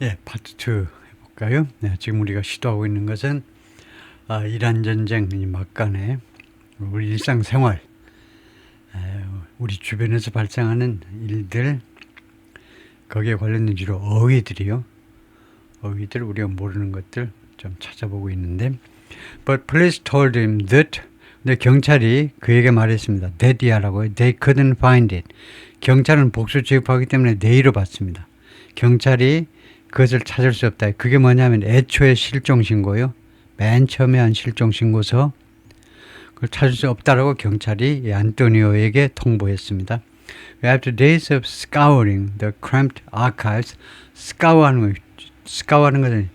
예, 파트 2 해볼까요? 네, 지금 우리가 시도하고 있는 것은 이란 전쟁 막간에 우리 일상생활, 우리 주변에서 발생하는 일들, 거기에 관련된 주로 어휘들이요. 어휘들, 우리가 모르는 것들 좀 찾아보고 있는데, But police told him that, 근데 경찰이 그에게 말했습니다. That이라고요. They couldn't find it. 경찰은 복수 취급하기 때문에 they로 받습니다. 경찰이 그것을 찾을 수 없다. 그게 뭐냐면 애초에 실종신고요. 맨 처음에 한 실종신고서 그걸 찾을 수 없다라고 경찰이 안토니오에게 통보했습니다. After days of scouring the cramped archives, 스카우하는 것은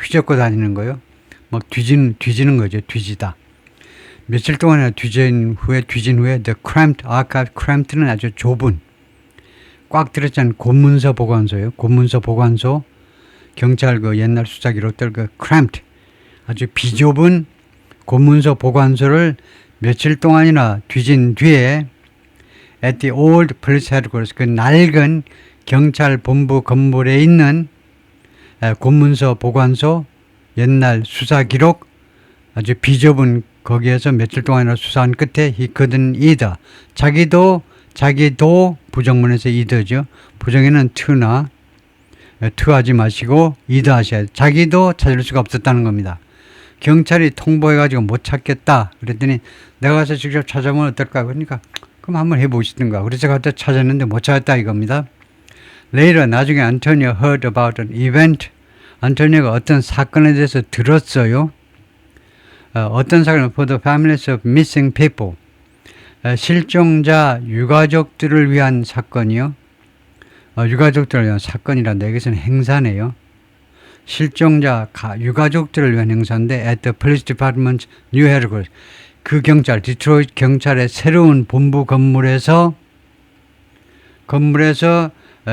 휘젓고 다니는 거요. 막 뒤지는 거죠. 뒤지다. 며칠 동안이나 뒤진 후에 the cramped archive, cramked는 아주 좁은 꽉 들었잖아요. 공문서 보관소요. 공문서 보관소, 경찰 그 옛날 수사 기록들 그 cramped, 아주 비좁은 공문서 보관소를 며칠 동안이나 뒤진 뒤에 at the old police headquarters, 그 낡은 경찰 본부 건물에 있는 공문서 보관소, 옛날 수사 기록, 아주 비좁은 거기에서 며칠 동안이나 수사한 끝에 he couldn't either. 자기도 부정문에서 either죠. 부정에는 to나 to 하지 마시고 either 하셔야 돼요. 자기도 찾을 수가 없었다는 겁니다. 경찰이 통보해가지고 못 찾겠다. 그랬더니 내가 가서 직접 찾아보면 어떨까? 그러니까 그럼 한번 해보시든가. 그래서 가서 찾았는데 못 찾았다 이겁니다. Later, 나중에 안토니오 heard about an event. 안토니오가 어떤 사건에 대해서 들었어요. 어떤 사건? For the families of missing people. 실종자 유가족들을 위한 사건이요. 유가족들을 위한 사건이란데 여기서는 행사네요. 실종자 유가족들을 위한 행사인데 at the police department new headquarters, 그 경찰 디트로이트 경찰의 새로운 본부 건물에서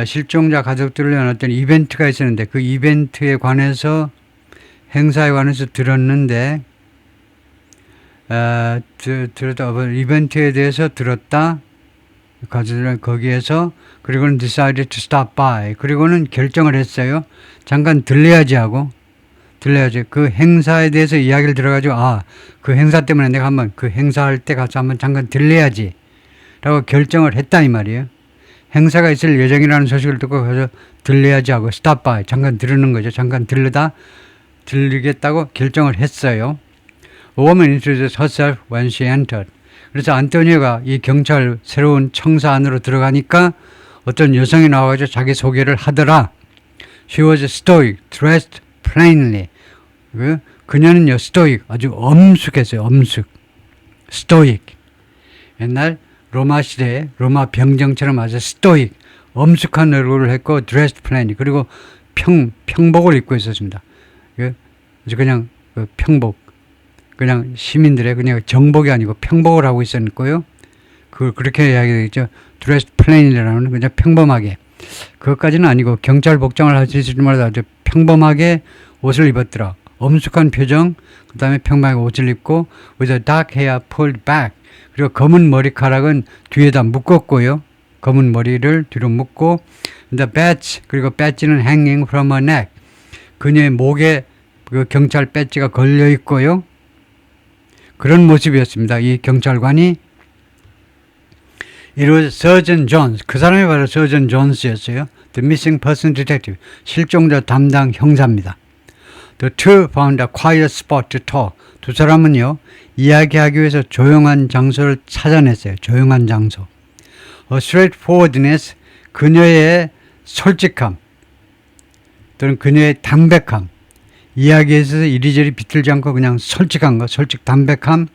실종자 가족들을 위한 어떤 이벤트가 있었는데 그 이벤트에 관해서 행사에 관해서 들었는데 이벤트에 대해서 들었다. 가족들은 거기에서 그리고는 decided to stop by. 그리고는 결정을 했어요. 잠깐 들려야지 하고 그 행사에 대해서 이야기를 들어가지고 그 행사 때문에 내가 한번 그 행사할 때 가서 한번 잠깐 들려야지 라고 결정을 했다 이 말이에요. 행사가 있을 예정이라는 소식을 듣고 가서 들려야지 하고 stop by. 잠깐 들으는 거죠. 잠깐 들리겠다고 결정을 했어요. A woman introduced herself when she entered. 그래서 안토니오가 이 경찰 새로운 청사 안으로 들어가니까 어떤 여성이 나와가지고 자기 소개를 하더라. She was stoic, dressed plainly. 그녀는요, stoic, 아주 엄숙했어요. 엄숙. stoic. 옛날 로마 시대에 로마 병정처럼 아주 stoic, 엄숙한 얼굴을 했고 dressed plainly. 그리고 평복을 입고 있었습니다. 그냥 평복. 그냥 시민들의 그냥 정복이 아니고 평복을 하고 있었고요. 그렇게 이야기되겠죠. dressed plain이라는 그냥 평범하게. 그것까지는 아니고 경찰 복장을 하시지 말아도 아주 평범하게 옷을 입었더라. 엄숙한 표정, 그 다음에 평범하게 옷을 입고 with a dark hair pulled back. 그리고 검은 머리카락은 뒤에다 묶었고요. 검은 머리를 뒤로 묶고 the badge, 그리고 배지는 hanging from her neck. 그녀의 목에 그 경찰 배지가 걸려 있고요. 그런 모습이었습니다. 이 경찰관이 It was Sergeant Jones. 그 사람이 바로 Sergeant Jones였어요. The missing person detective. 실종자 담당 형사입니다. The two found a quiet spot to talk. 두 사람은요, 이야기하기 위해서 조용한 장소를 찾아냈어요. 조용한 장소. A straightforwardness. 그녀의 솔직함 또는 그녀의 담백함. 이야기에 있어서 이리저리 비틀지 않고 그냥 솔직한 거, 담백함,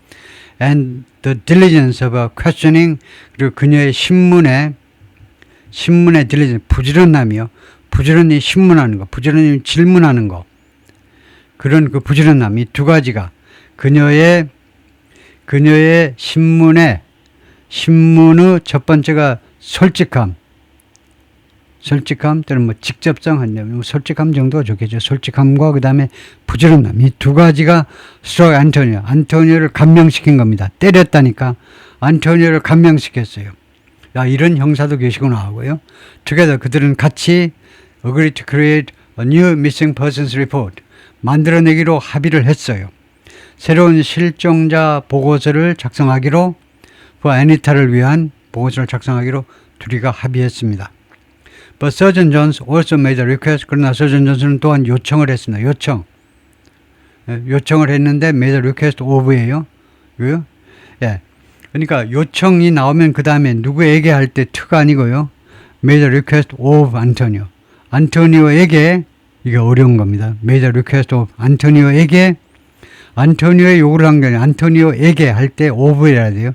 and the diligence of a questioning, 그리고 그녀의 신문의 diligence, 부지런함이요. 부지런히 신문하는 거, 부지런히 질문하는 거. 그런 그 부지런함, 이 두 가지가 그녀의 신문의 첫 번째가 솔직함 또는 직접성, 솔직함 정도가 좋겠죠. 솔직함과 그 다음에 부지런함. 이 두 가지가 struck 안토니오를 감명시킨 겁니다. 때렸다니까 안토니오를 감명시켰어요. 이런 형사도 계시구나 하고요. together 그들은 같이 agreed to create a new missing persons report. 만들어내기로 합의를 했어요. 새로운 실종자 보고서를 작성하기로 for Anita를 위한 보고서를 작성하기로 둘이가 합의했습니다. But Surgeon Jones also made a request. 그러나 서전 존스는 또한 요청을 했습니다. 요청을 했는데 made a request of예요. 예. 그러니까 요청이 나오면 그 다음에 누구에게 할 때 to가 아니고요. made a request of Antonio. 안토니오에게 이게 어려운 겁니다. made a request of 안토니오에게 안토니오의 요구를 한 게 아니라 안토니오에게 할 때 of이라야 돼요.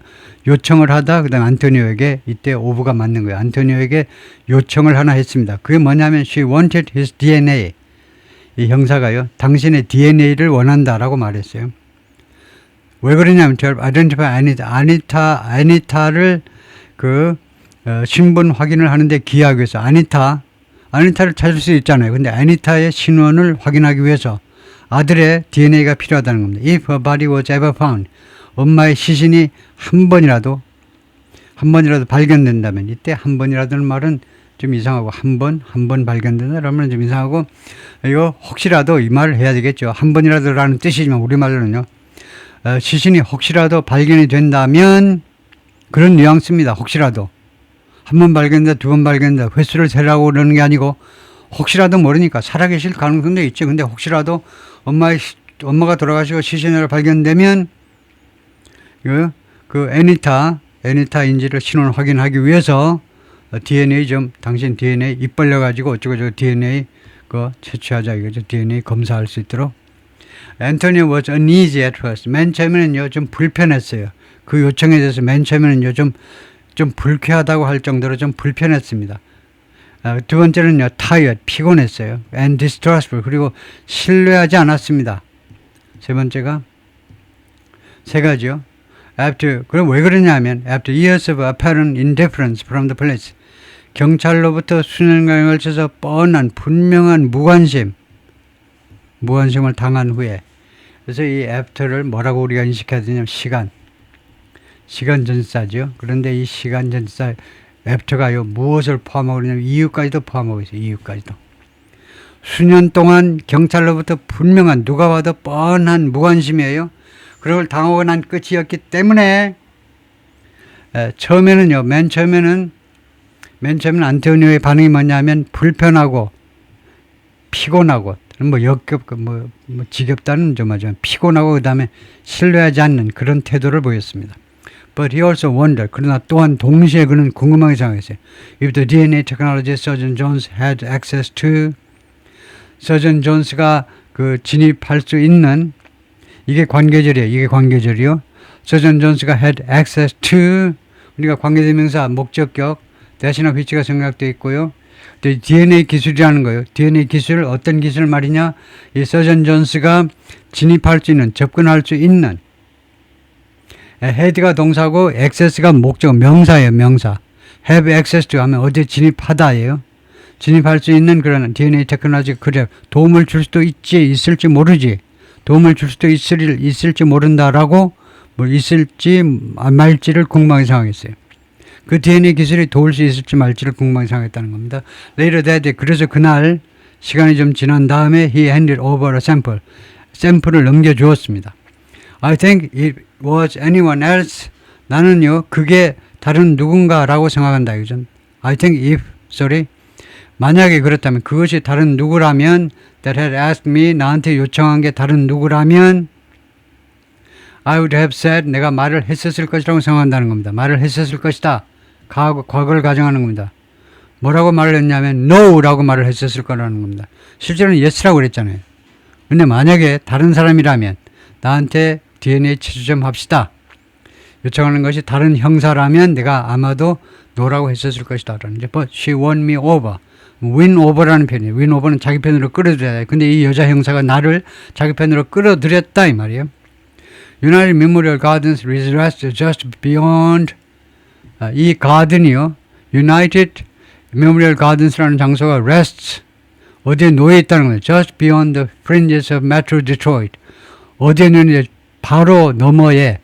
요청을 하다 그 다음에 안토니오에게 이때 of가 맞는 거예요. 안토니오에게 요청을 하나 했습니다. 그게 뭐냐면 she wanted his DNA. 이 형사가요. 당신의 DNA를 원한다라고 말했어요. 왜 그러냐면 to identify 아니타를 신분 확인을 하는데 기하기 위해서 아니타를 찾을 수 있잖아요. 근데 아니타의 신원을 확인하기 위해서 아들의 DNA가 필요하다는 겁니다. If her body was ever found, 엄마의 시신이 한 번이라도 발견된다면, 이때 한 번이라도는 말은 좀 이상하고 한 번 발견된다 그러면 좀 이상하고, 이거 혹시라도 이 말을 해야 되겠죠. 한 번이라도라는 뜻이지만 우리말로는요. 시신이 혹시라도 발견이 된다면 그런 뉘앙스입니다. 혹시라도 한 번 발견된다, 두 번 발견된다, 횟수를 세라고 그러는 게 아니고 혹시라도 모르니까 살아계실 가능성도 있지. 근데 혹시라도 엄마가 돌아가시고 시신으로 발견되면 그 애니타인지를 신원 확인하기 위해서 DNA 당신 DNA 입 벌려가지고 어쩌고저쩌고 DNA 채취하자 이거죠. DNA 검사할 수 있도록. Antonio was uneasy at first. 맨 처음에는요 좀 불편했어요. 그 요청에 대해서 맨 처음에는요 좀 불쾌하다고 할 정도로 좀 불편했습니다. 두 번째는요, tired, 피곤했어요. and distrustful, 그리고 신뢰하지 않았습니다. 세 번째가 세 가지요. 그럼 왜 그러냐면 after years of apparent indifference from the police, 경찰로부터 수년간에 걸쳐서 뻔한 분명한 무관심을 당한 후에, 그래서 이 after를 뭐라고 우리가 인식해야 되냐면 시간 전사죠. 그런데 이 시간 전사 after가요 무엇을 포함하고 있냐면 이유까지도 포함하고 있어요. 이유까지도. 수년 동안 경찰로부터 분명한 누가 봐도 뻔한 무관심이에요. 그걸 당하고 난 끝이었기 때문에 처음에는요. 맨 처음에는 안토니오의 반응이 뭐냐면 불편하고 피곤하고 역겹고 지겹다는 좀 하지만 피곤하고 그 다음에 신뢰하지 않는 그런 태도를 보였습니다. But he also wondered. 그러나 또한 동시에 그는 궁금하게 생각했어요. If the DNA technology Surgeon Jones had access to, 서전 존스가 진입할 수 있는 이게 관계절이요. 서전 존스가 had access to, 우리가 관계대명사 목적격 대신에 위치가 생략되어 있고요. DNA 기술이라는 거예요. DNA 기술 어떤 기술 말이냐? 이 서전 존스가 진입할 수 있는 접근할 수 있는 head가 동사고 access가 목적 명사예요. 명사. have access to 하면 어디 진입하다예요. 진입할 수 있는 그런 DNA 테크놀로지 그래 도움을 줄 수도 있을지 모르지. 도움을 줄 수도 있을지 모른다라고 있을지 말지를 궁금하게 생각했어요. 그 DNA 기술이 도울 수 있을지 말지를 궁금하게 생각했다는 겁니다. Later that day, 그래서 그날 시간이 좀 지난 다음에 he handed over a sample. 샘플을 넘겨주었습니다. I think it was anyone else. 나는요, 그게 다른 누군가라고 생각한다. I think 만약에 그렇다면, 그것이 다른 누구라면, that had asked me, 나한테 요청한 게 다른 누구라면, I would have said, 내가 말을 했었을 것이라고 생각한다는 겁니다. 말을 했었을 것이다. 과거를 가정하는 겁니다. 뭐라고 말을 했냐면, no라고 말을 했었을 거라는 겁니다. 실제로는 yes라고 그랬잖아요. 근데 만약에 다른 사람이라면, 나한테 DNA 채취 좀 합시다. 요청하는 것이 다른 형사라면 내가 아마도 no라고 했었을 것이다. But she won me over. win over라는 표현이에요. win over는 자기 편으로 끌어들여야 돼. 근데 이 여자 형사가 나를 자기 편으로 끌어들였다 이 말이에요. United Memorial Gardens rests just beyond. 이 가든이요. United Memorial Gardens라는 장소가 rests. 어디에 놓여 있다는 거예요. Just beyond the fringes of Metro Detroit. 어디에 놓여 바로 너머에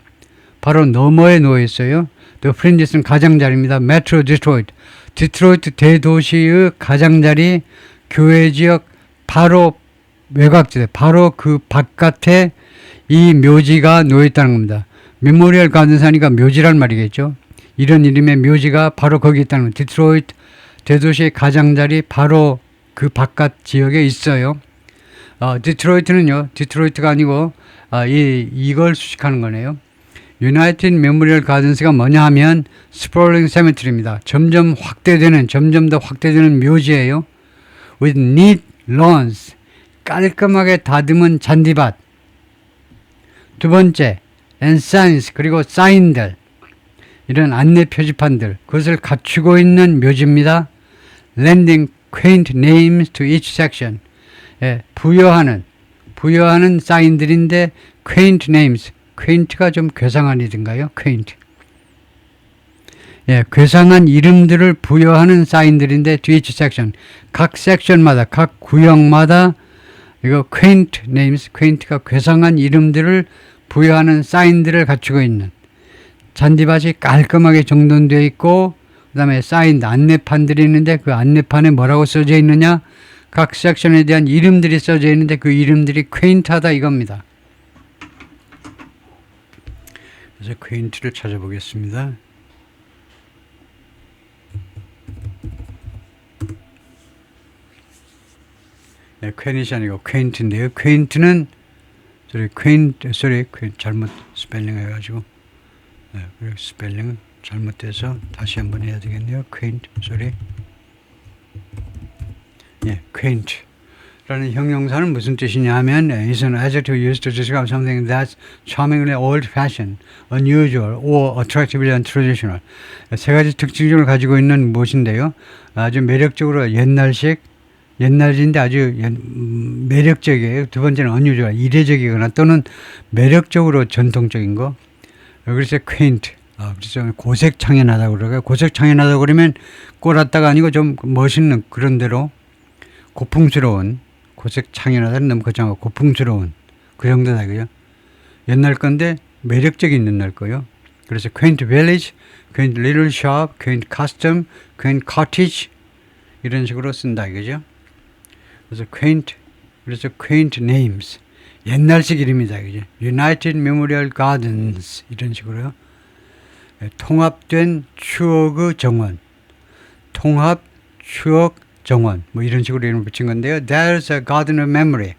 놓여 있어요. The fringes는 가장자리입니다. Metro Detroit. 디트로이트 대도시의 가장자리 교회 지역 바로 외곽지대, 바로 그 바깥에 이 묘지가 놓여있다는 겁니다. 메모리얼 가든사니까 묘지란 말이겠죠. 이런 이름의 묘지가 바로 거기 있다는 겁니다. 디트로이트 대도시의 가장자리 바로 그 바깥 지역에 있어요. 디트로이트는요, 디트로이트가 아니고 이걸 수식하는 거네요. 유나이티드 메모리얼 가든스가 뭐냐 하면 스프롤링 세메트리입니다. 점점 더 확대되는 묘지예요. With neat lawns, 깔끔하게 다듬은 잔디밭. 두 번째, and signs, 그리고 사인들, 이런 안내 표지판들, 그것을 갖추고 있는 묘지입니다. Lending quaint names to each section. 예, 부여하는 사인들인데 quaint names. quaint가 좀 괴상한 이든가요? quaint. 예, 괴상한 이름들을 부여하는 사인들인데 to each section. 각 섹션마다, 각 구역마다 이거 quaint names, quaint가 괴상한 이름들을 부여하는 사인들을 갖추고 있는 잔디밭이 깔끔하게 정돈되어 있고 그 다음에 사인 안내판들이 있는데 그 안내판에 뭐라고 써져 있느냐? 각 섹션에 대한 이름들이 써져 있는데 그 이름들이 quaint하다 이겁니다. 그래서 quaint를 찾아보겠습니다. 네, quaint이 아니고 quaint인데요. quaint는 잘못 스펠링 해가지고 스펠링 잘못돼서 다시 한번 해야 되겠네요. quaint, quaint 라는 형용사는 무슨 뜻이냐 하면 is an adjective used to describe something that's charmingly old-fashioned, unusual, or attractively untraditional. 세 가지 특징을 가지고 있는 무엇인데요. 아주 매력적으로 옛날인데 아주 매력적이에요. 두 번째는 unusual, 이례적이거나 또는 매력적으로 전통적인 거. 그래서 quaint, 그래서 고색창연하다고 그러고요. 고색창연하다고 그러면 꼬랐다가 아니고 좀 멋있는 그런 대로 고풍스러운, 고색창연하다는 너무 거창하고 고풍스러운 그 정도다 그죠. 옛날 건데 매력적인 옛날 거요. 그래서 quaint village, quaint little shop, quaint custom, quaint cottage 이런 식으로 쓴다 이거죠. 그래서 quaint names, 옛날식 이름이다 그죠. United Memorial Gardens 이런 식으로요. 통합된 추억의 정원, 통합 추억 정원 뭐 이런 식으로 이름을 붙인 건데요. There's a garden of memory,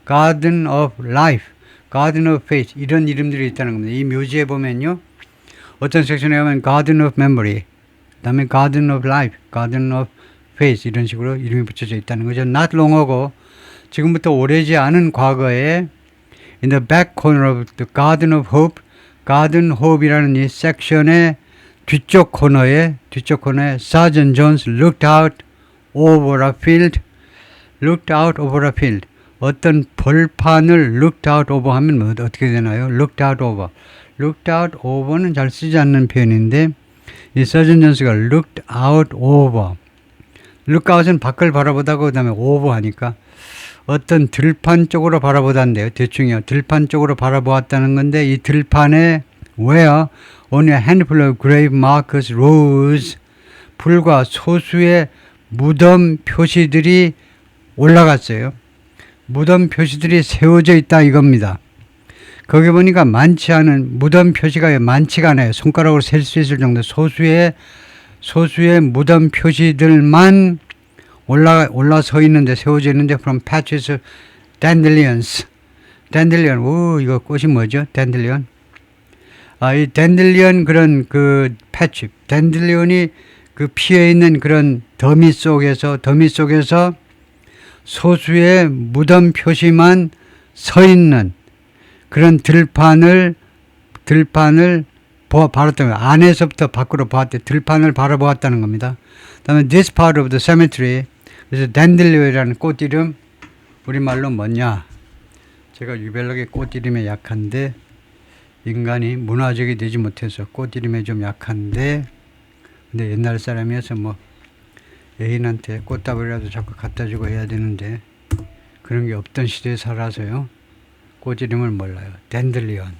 garden of life, garden of faith 이런 이름들이 있다는 겁니다. 이 묘지에 보면요. 어떤 섹션에 가면 garden of memory, 그 다음에 garden of life, garden of faith 이런 식으로 이름이 붙여져 있다는 거죠. Not long ago, 지금부터 오래지 않은 과거에 in the back corner of the garden of hope, garden hope이라는 이 섹션의 뒤쪽 코너에 Sergeant Jones looked out over a field, 어떤 벌판을 looked out over 하면 뭐 어떻게 되나요? looked out over는 잘 쓰지 않는 표현인데 이 Sergeant Jones가 looked out over, look out은 밖을 바라보다고 그 다음에 over 하니까 어떤 들판 쪽으로 바라보다인데요. 대충이요. 들판 쪽으로 바라보았다는 건데 이 들판에 where only a handful of grave markers rose, 불과 소수의 무덤 표시들이 올라갔어요. 무덤 표시들이 세워져 있다 이겁니다. 거기 보니까 무덤 표시가 많지가 않아요. 손가락으로 셀 수 있을 정도 소수의 무덤 표시들만 올라서 있는데 세워져 있는데 from patches of dandelions. dandelion, 이거 꽃이 뭐죠? dandelion. 이 dandelion 그런 그 패치, dandelion이 그 피어 있는 그런 더미 속에서 소수의 무덤 표시만 서 있는 그런 들판을 바라봤다는 거예요. 안에서부터 밖으로 들판을 바라보았다는 겁니다. 그 다음에 this part of the cemetery, 그래서 dandelion이라는 꽃 이름 우리말로 뭐냐? 제가 유별나게 꽃 이름에 약한데 인간이 문화적이 되지 못해서 꽃 이름에 좀 약한데 근데 옛날 사람이어서 뭐 애인한테 꽃다발이라도 자꾸 갖다 주고 해야 되는데 그런 게 없던 시대에 살아서요. 꽃 이름을 몰라요. 댄들리언.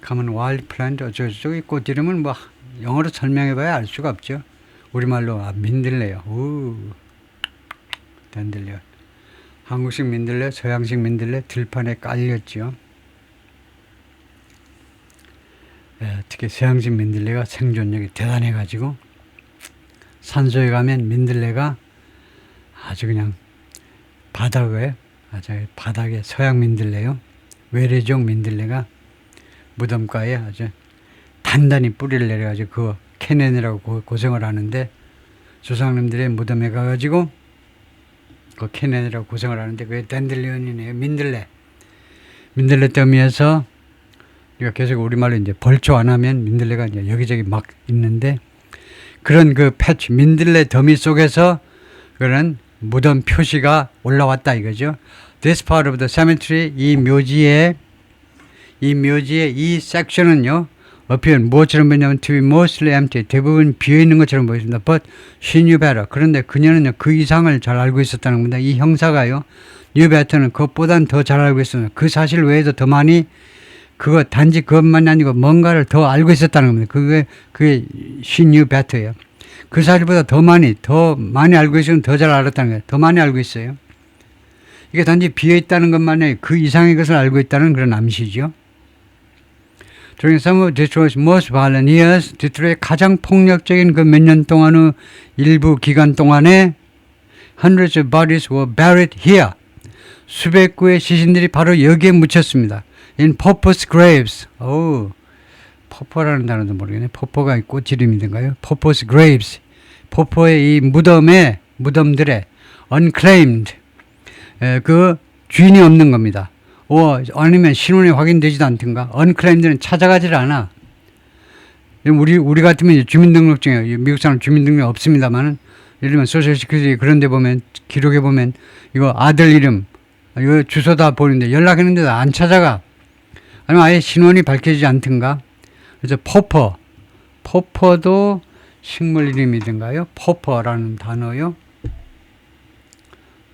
가면 와일드 플랜트 어쩌고저쩌고 꽃 이름은 뭐 영어로 설명해봐야 알 수가 없죠. 우리말로 민들레요. 댄들리온. 한국식 민들레, 서양식 민들레 들판에 깔렸죠. 특히 서양식 민들레가 생존력이 대단해가지고 산소에 가면 민들레가 아주 그냥 바닥에 서양 민들레요. 외래종 민들레가 무덤가에 아주 단단히 뿌리를 내려가지고 그거 캐내느라고 고생을 하는데 조상님들의 무덤에 가가지고 그 캐내느라고 고생을 하는데 그게 댄들리온이네요. 민들레 더미에서 우리가 계속 우리말로 이제 벌초 안 하면 민들레가 이제 여기저기 막 있는데 그런 그 패치 민들레 더미 속에서 그런 무덤 표시가 올라왔다 이거죠. This part of the cemetery 이 묘지의 이 섹션은요. appear 무엇처럼 보이냐면 to be mostly empty 대부분 비어있는 것처럼 보였습니다. But she knew better. 그런데 그녀는요 그 이상을 잘 알고 있었다는 겁니다. 이 형사가요 knew better는 그것보단 더 잘 알고 있었습니다. 그 사실 외에도 더 많이 단지 그것만이 아니고 뭔가를 더 알고 있었다는 겁니다. 그게 she knew better예요. 그 사실보다 더 많이 알고 있으면 더 잘 알았다는 거예요. 더 많이 알고 있어요. 이게 단지 비어있다는 것만이 그 이상의 것을 알고 있다는 그런 암시죠. During some of Detroit's most violent years, 디트로이트의 가장 폭력적인 그 몇 년 동안의 일부 기간 동안에 hundreds of bodies were buried here. 수백 구의 시신들이 바로 여기에 묻혔습니다. In Popo's graves. 포포라는 단어도 모르겠네. 포포가 꽃 이름이던가요? Popo's graves. 포포의 이 무덤들의 unclaimed. 그 주인이 없는 겁니다. 아니면 신원이 확인되지도 않든가. unclaimed는 찾아가질 않아. 우리 같으면 주민등록증에 미국 사람 주민등록 없습니다만은 예를 들면 소셜시큐리티 그런 데 보면 기록에 보면 이거 아들 이름 이거 주소 다 보는데 연락했는데도 안 찾아가. 아니면 아예 신원이 밝혀지지 않든가. 그래서 포퍼도 식물 이름이든가요. 포퍼라는 단어요.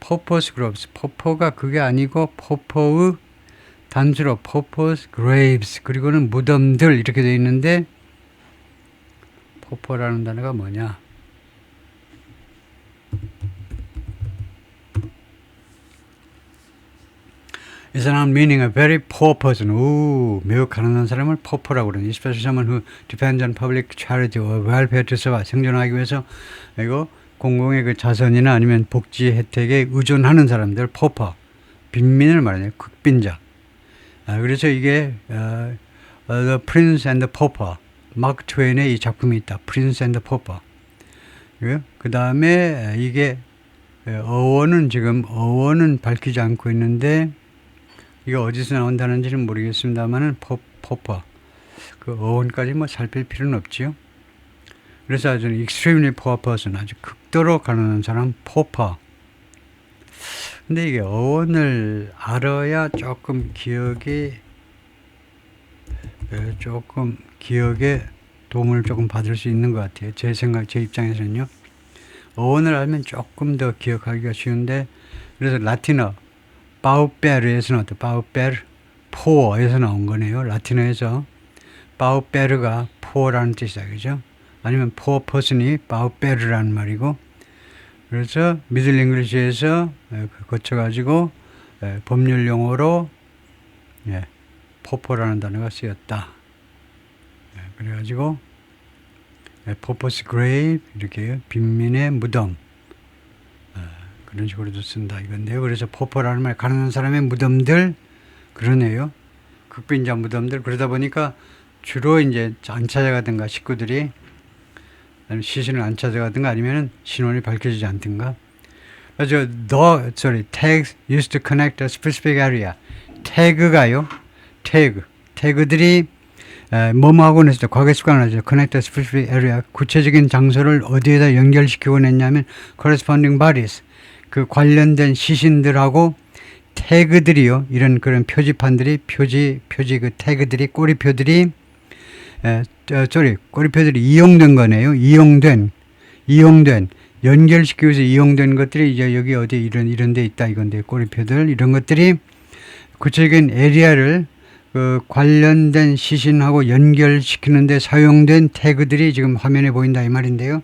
Popo's graves. 포포가 그게 아니고 포포의 단수로 Popo's graves. 그리고는 무덤들 이렇게 되어 있는데 포포라는 단어가 뭐냐? Is an meaning a very poor person. 매우 가난한 사람을 포포라고 그러는. Especially someone who depends on public charity or welfare to survive. 생존하기 위해서 이거 공공의 그 자선이나 아니면 복지 혜택에 의존하는 사람들 포퍼. 빈민을 말하네요. 극빈자. 그래서 이게 The Prince and the Pauper. 마크 트웨인의 이 작품이 있다. Prince and the Pauper. 그 다음에 이게 어원은 밝히지 않고 있는데 이게 어디서 나온다는지는 모르겠습니다만은 포퍼. 그 어원까지 살필 필요는 없지요. 그래서 아주 extremely poor person, 아주 극도로 가난한 사람, 포퍼. 근데 이게 어원을 알아야 조금 기억에 도움을 조금 받을 수 있는 것 같아요. 제 입장에서는요. 어원을 알면 조금 더 기억하기가 쉬운데, 그래서 라틴어, 바우베르에서 나왔다. 바우베르, 포어에서 나온 거네요. 라틴어에서. 바우베르가 포어라는 뜻이다. 그죠? 아니면 poor person이 바우베르라는 말이고, 그래서 미들 잉글리시에서 거쳐가지고 법률 용어로 포포라는 단어가 쓰였다. 그래가지고 Popo's grave 이렇게 빈민의 무덤 그런 식으로도 쓴다 이건데요. 그래서 포포라는 말 가난한 사람의 무덤들 그러네요. 극빈자 무덤들. 그러다 보니까 주로 이제 안 찾아가든가 식구들이 시신을 안 찾아가든가 아니면 신원이 밝혀지지 않든가. 그래서 tags used to connect a specific area. 태그가요. 태그들이 뭐하고 했을 때 과거의 습관을 하죠. connect a specific area. 구체적인 장소를 어디에다 연결시키곤 했냐면 corresponding bodies. 그 관련된 시신들하고 태그들이요. 이런 그런 표지판들이 표지 그 태그들이 꼬리표들이 꼬리표들이 이용된 거네요. 이용된 연결시키기 위해서 이용된 것들이 이제 여기 어디 이런 데 있다 이건데 꼬리표들 이런 것들이 구체적인 에리아를 그 관련된 시신하고 연결시키는 데 사용된 태그들이 지금 화면에 보인다 이 말인데요.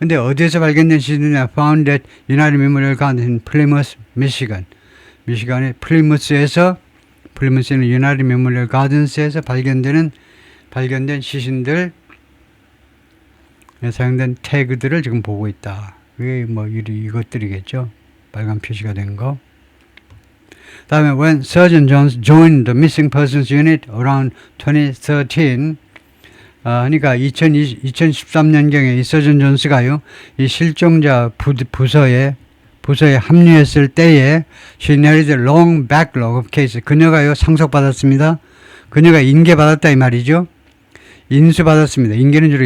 근데 어디에서 발견된 시신이냐? Found at United Memorial Gardens in Plymouth, Michigan. 미시간의 플리무스에서, 플리무스는 United Memorial Gardens에서 발견된 시신들, 사용된 태그들을 지금 보고 있다. 그게 뭐 이것들이겠죠. 빨간 표시가 된 거. 다음에 when Sergeant Jones joined the Missing Persons Unit around 2013, 그러니까 2013년경에 이 서전 존스가요, 이 실종자 부서에 합류했을 때에 she inherited a long backlog of cases. 그녀가요 상속받았습니다. 그녀가 인계받았다 이 말이죠. 인수받았습니다. 인계는 주로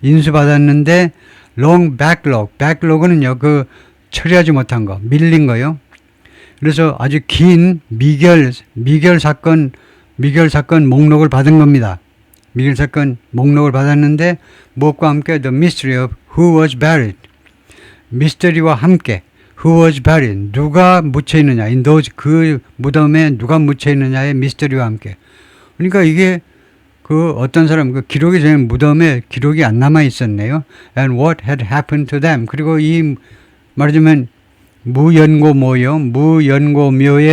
인수받았는데 long backlog는요 그 처리하지 못한 거, 밀린 거요. 그래서 아주 긴 미결 사건 목록을 받은 겁니다. 미결 사건 목록을 받았는데 무엇과 함께 the mystery of who was buried. 미스터리와 함께 who was buried. 누가 묻혀 있느냐. in those 그 무덤에 누가 묻혀 있느냐의 미스터리와 함께. 그러니까 이게 그 어떤 사람 그 기록이 전에 무덤에 기록이 안 남아 있었네요. And what had happened to them. 그리고 이 말하자면 무연고묘에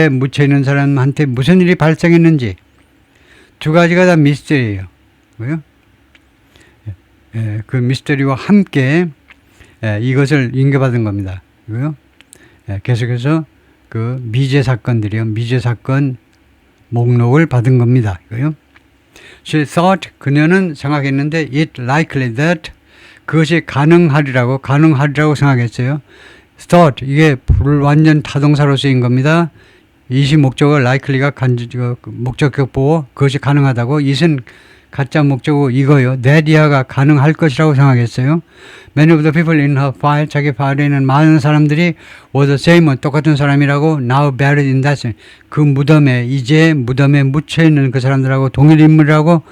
묻혀 있는 사람한테 무슨 일이 발생했는지 두 가지가 다 미스터리예요. 뭐요? 그 미스터리와 함께 이것을 인계받은 겁니다. 이거요? 계속해서 그 미제 사건들이요. 미제 사건 목록을 받은 겁니다. 이거요. She thought 그녀는 생각했는데 it likely that 그것이 가능하리라고 생각했어요. thought 이게 불완전 타동사로 쓰인 겁니다. 이시 목적어 likely가 목적격 보호 그것이 가능하다고 it은 가짜 목적어 이거요. that 이하가 가능할 것이라고 생각했어요. Many of the people in her file 자기 파일에 있는 많은 사람들이 were the same 똑같은 사람이라고 now buried in that 그 무덤에 이제 무덤에 묻혀 있는 그 사람들하고 동일 인물이라고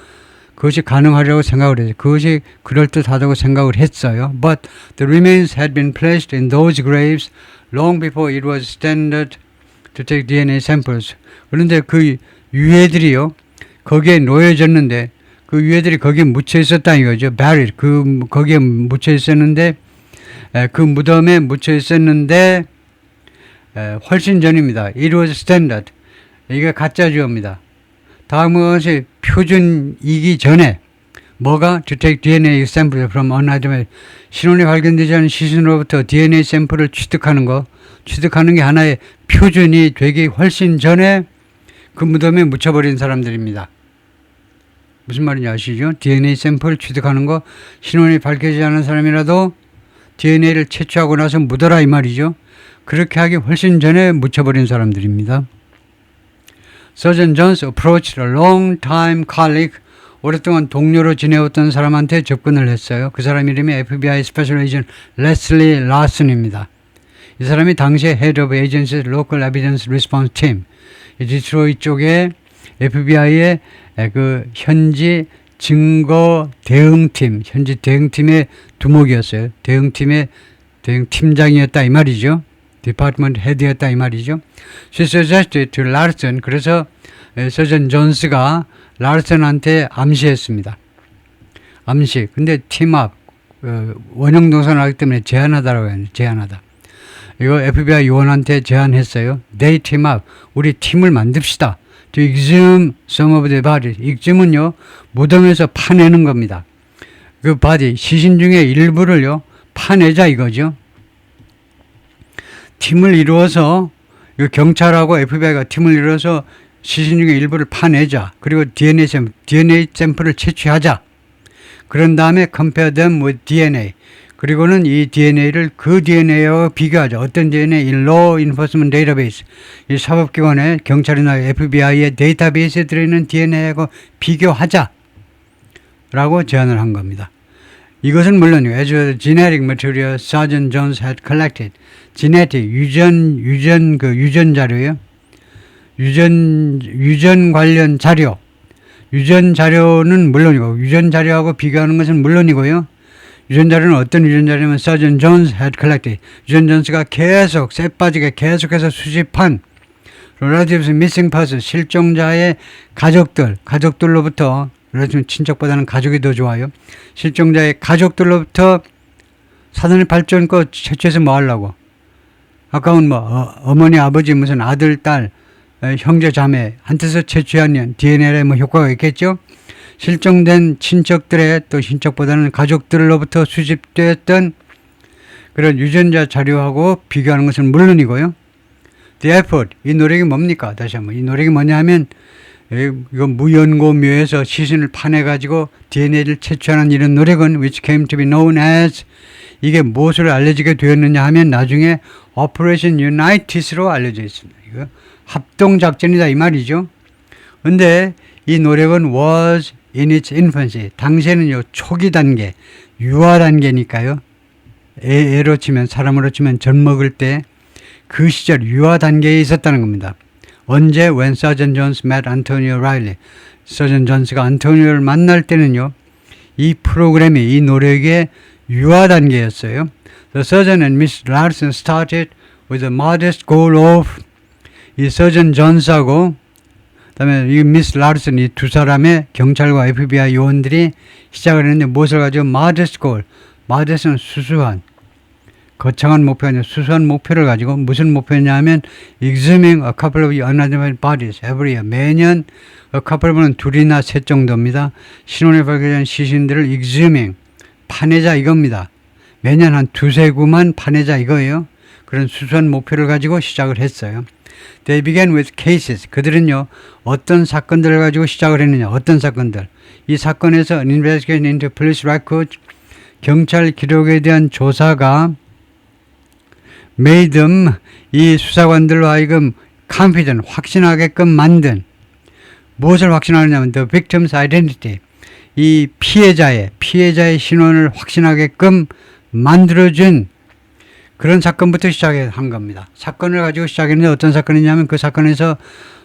그것이 가능하리라고 생각을 했어요. 그것이 그럴듯하다고 생각을 했어요. But the remains had been placed in those graves long before it was standard to take DNA samples. 그런데 그 유해들이요. 거기에 놓여졌는데 그 유해들이 거기에 묻혀 있었다는 거죠. buried. 거기에 묻혀 있었는데 그 무덤에 묻혀 있었는데 훨씬 전입니다. It was standard. 이게 가짜 주어입니다. 다음 것이 표준이기 전에 뭐가 to take DNA sample from unidentified 신원이 발견되지 않은 시신으로부터 DNA 샘플을 취득하는 게 하나의 표준이 되기 훨씬 전에 그 무덤에 묻혀버린 사람들입니다. 무슨 말인지 아시죠? DNA 샘플 취득하는 거 신원이 밝혀지지 않은 사람이라도 DNA를 채취하고 나서 묻어라 이 말이죠. 그렇게 하기 훨씬 전에 묻혀버린 사람들입니다. Sergeant Jones approached a long-time colleague, 오랫동안 동료로 지내왔던 사람한테 접근을 했어요. 그 사람 이름이 FBI Special Agent Leslie Larson입니다. 이 사람이 당시에 Head of Agency's Local Evidence Response Team, 디트로이트 쪽에 FBI의 그 현지 증거 대응팀의 두목이었어요. 대응팀장이었다 이 말이죠. 디파트먼트 헤드였다 이 말이죠. She suggested to Larson, 그래서 서전 존스가 라슨한테 암시했습니다. 암시. 근데 팀업 원형 동사를 하기 때문에 제안하다라고 해요. 제안하다. 이거 FBI 요원한테 제안했어요. They team up. 우리 팀을 만듭시다. To exhume some of the bodies. exhume은요 무덤에서 파내는 겁니다. 그 body 시신 중에 일부를요 파내자 이거죠. 팀을 이루어서 경찰하고 FBI가 팀을 이루어서 시신 중에 일부를 파내자. 그리고 DNA 샘플을 채취하자. 그런 다음에 compare them with DNA. 그리고는 이 DNA를 그 DNA와 비교하자. 어떤 DNA? 이 Law Enforcement Database. 이 사법기관의 경찰이나 FBI의 데이터베이스에 들어있는 DNA하고 비교하자. 라고 제안을 한 겁니다. 이것은 물론이고, as well as genetic material Sergeant Jones had collected. genetic, 유전 자료요. 유전 관련 자료. 유전 자료는 물론이고, 유전 자료하고 비교하는 것은 물론이고요. 유전 자료는 어떤 유전 자료냐면 Sergeant Jones had collected. 유전 존스가 계속 쎄빠지게 계속해서 수집한 relatives missing persons 실종자의 가족들로부터 relatives 친척보다는 가족이 더 좋아요. 실종자의 가족들로부터 사단의 발전거 채취해서 뭐 하려고? 아까운 뭐 어머니 아버지 무슨 아들 딸 형제 자매 한테서 채취한 DNA에 뭐 효과가 있겠죠. 실종된 친척들의 또 친척보다는 가족들로부터 수집됐던 그런 유전자 자료하고 비교하는 것은 물론이고요. The effort, 이 노력이 뭡니까? 다시 한번 이 노력이 뭐냐 하면 이거 무연고묘에서 시신을 파내가지고 DNA를 채취하는 이런 노력은 which came to be known as 이게 무엇으로 알려지게 되었느냐 하면 나중에 Operation United로 알려져 있습니다. 이거 합동작전이다 이 말이죠. 근데 이 노력은 was in its infancy. 당시에는요 초기 단계, 유아 단계니까요. 애로 치면 사람으로 치면 젖 먹을 때 그 시절 유아 단계에 있었다는 겁니다. 언제? When Sergeant Jones met Antonio Riley. 서전 존스가 안토니오를 만날 때는요. 이 프로그램이 이 노력의 유아 단계였어요. The surgeon and Miss Larson started with a modest goal of 이 서전 존스하고 그다음에 이 미스 라르슨 이 두 사람의 경찰과 FBI 요원들이 시작을 했는데 무엇을 가지고 modest goal. modest는 수수한 거창한 목표 아니라 수수한 목표를 가지고 무슨 목표냐면 exhuming a couple of unidentified bodies every year. 매년 a couple은 둘이나 셋 정도입니다. 신원에 발견된 시신들을 exhuming 파내자 이겁니다. 매년 한 두세 구만 파내자 이거예요. 그런 수수한 목표를 가지고 시작을 했어요. They began with cases. 그들은요 어떤 사건들을 가지고 시작을 했느냐. 어떤 사건들. 이 사건에서 an investigation into police records 경찰 기록에 대한 조사가 made them 이 수사관들로 하여금 confident 확신하게끔 만든 무엇을 확신하느냐면 the victim's identity 이 피해자의 신원을 확신하게끔 만들어준 그런 사건부터 시작한 겁니다. 사건을 가지고 시작했는데 어떤 사건이냐면 그 사건에서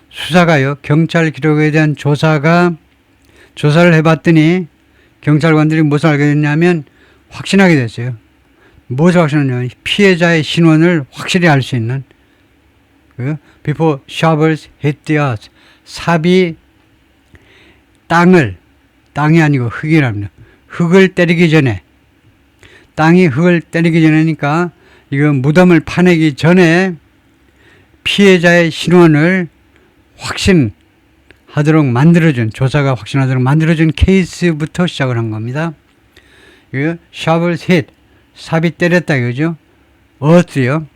수사가요 경찰 기록에 대한 조사를 해봤더니 경찰관들이 무엇을 알게 됐냐면 확신하게 됐어요. 무엇을 확신하냐면 피해자의 신원을 확실히 알 수 있는 before shovels hit the earth 삽이 땅이 아니고 흙이랍니다. 흙을 때리기 전에 땅이 흙을 때리기 전에니까 이거 무덤을 파내기 전에 피해자의 신원을 확신하도록 만들어준 조사가 확신하도록 만들어준 케이스부터 시작을 한 겁니다. 이거 shovels hit 삽이 때렸다 이거죠. earth요.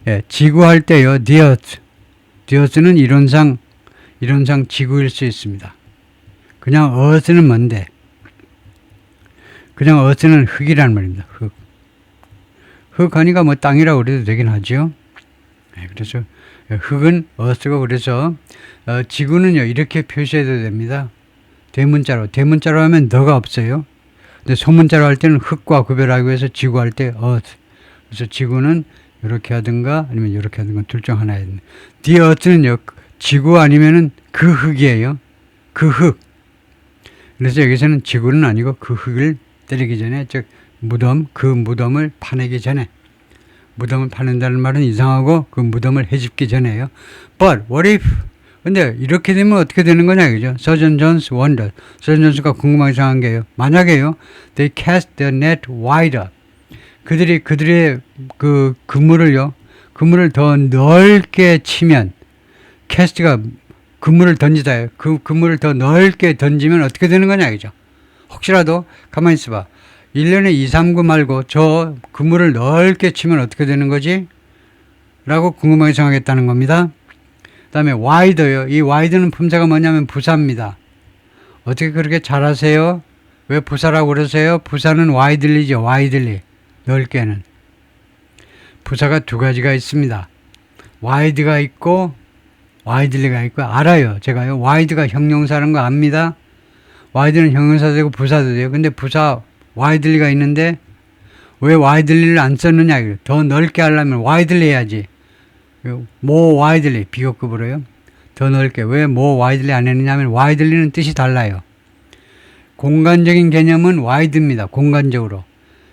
예, 지구할 때요. the earth는 이론상 지구일 수 있습니다. 그냥 earth는 뭔데? 그냥 earth는 흙이란 말입니다. 흙 하니까 뭐 땅이라고 그래도 되긴 하죠. 예, 그래서 흙은 earth고 그래서 지구는요 이렇게 표시해도 됩니다. 대문자로 하면 더가 없어요. 근데 소문자로 할 때는 흙과 구별하기 위해서 지구 할 때 earth. 그래서 지구는 이렇게 하든가 아니면 이렇게 하든가 둘 중 하나야 됩니다. The earth는요 지구 아니면은 그 흙이에요. 그 흙. 그래서 여기서는 지구는 아니고 그 흙을 때리기 전에 즉 그 무덤을 파내기 전에 무덤을 파낸다는 말은 이상하고 그 무덤을 해집기 전에요. But what if 근데 이렇게 되면 어떻게 되는 거냐 그죠? 서전 존스 wondered. 서전 존스가 궁금하게 생각한 게요. 만약에요. They cast their net wider. 그들의 그 그물을 더 넓게 치면 cast가 그물을 던지다예요. 그 그물을 더 넓게 던지면 어떻게 되는 거냐 그죠? 혹시라도 가만히 있어봐. 1년에 2, 3구 말고 저 그물을 넓게 치면 어떻게 되는 거지? 라고 궁금하게 생각했다는 겁니다. 그 다음에 wider요. 이 wider는 품사가 뭐냐면 부사입니다. 어떻게 그렇게 잘하세요? 왜 부사라고 그러세요? 부사는 widely죠. widely. 넓게는. 부사가 두 가지가 있습니다. wide가 있고 widely가 있고 알아요. 제가요. wide가 형용사라는 거 압니다. wide는 형용사도 되고 부사도 돼요. 근데 부사 widely가 있는데 왜 widely를 안 썼느냐. 더 넓게 하려면 widely 해야지. more widely 비교급으로요. 더 넓게. 왜 more widely 안 했느냐 하면 widely는 뜻이 달라요. 공간적인 개념은 wide입니다. 공간적으로.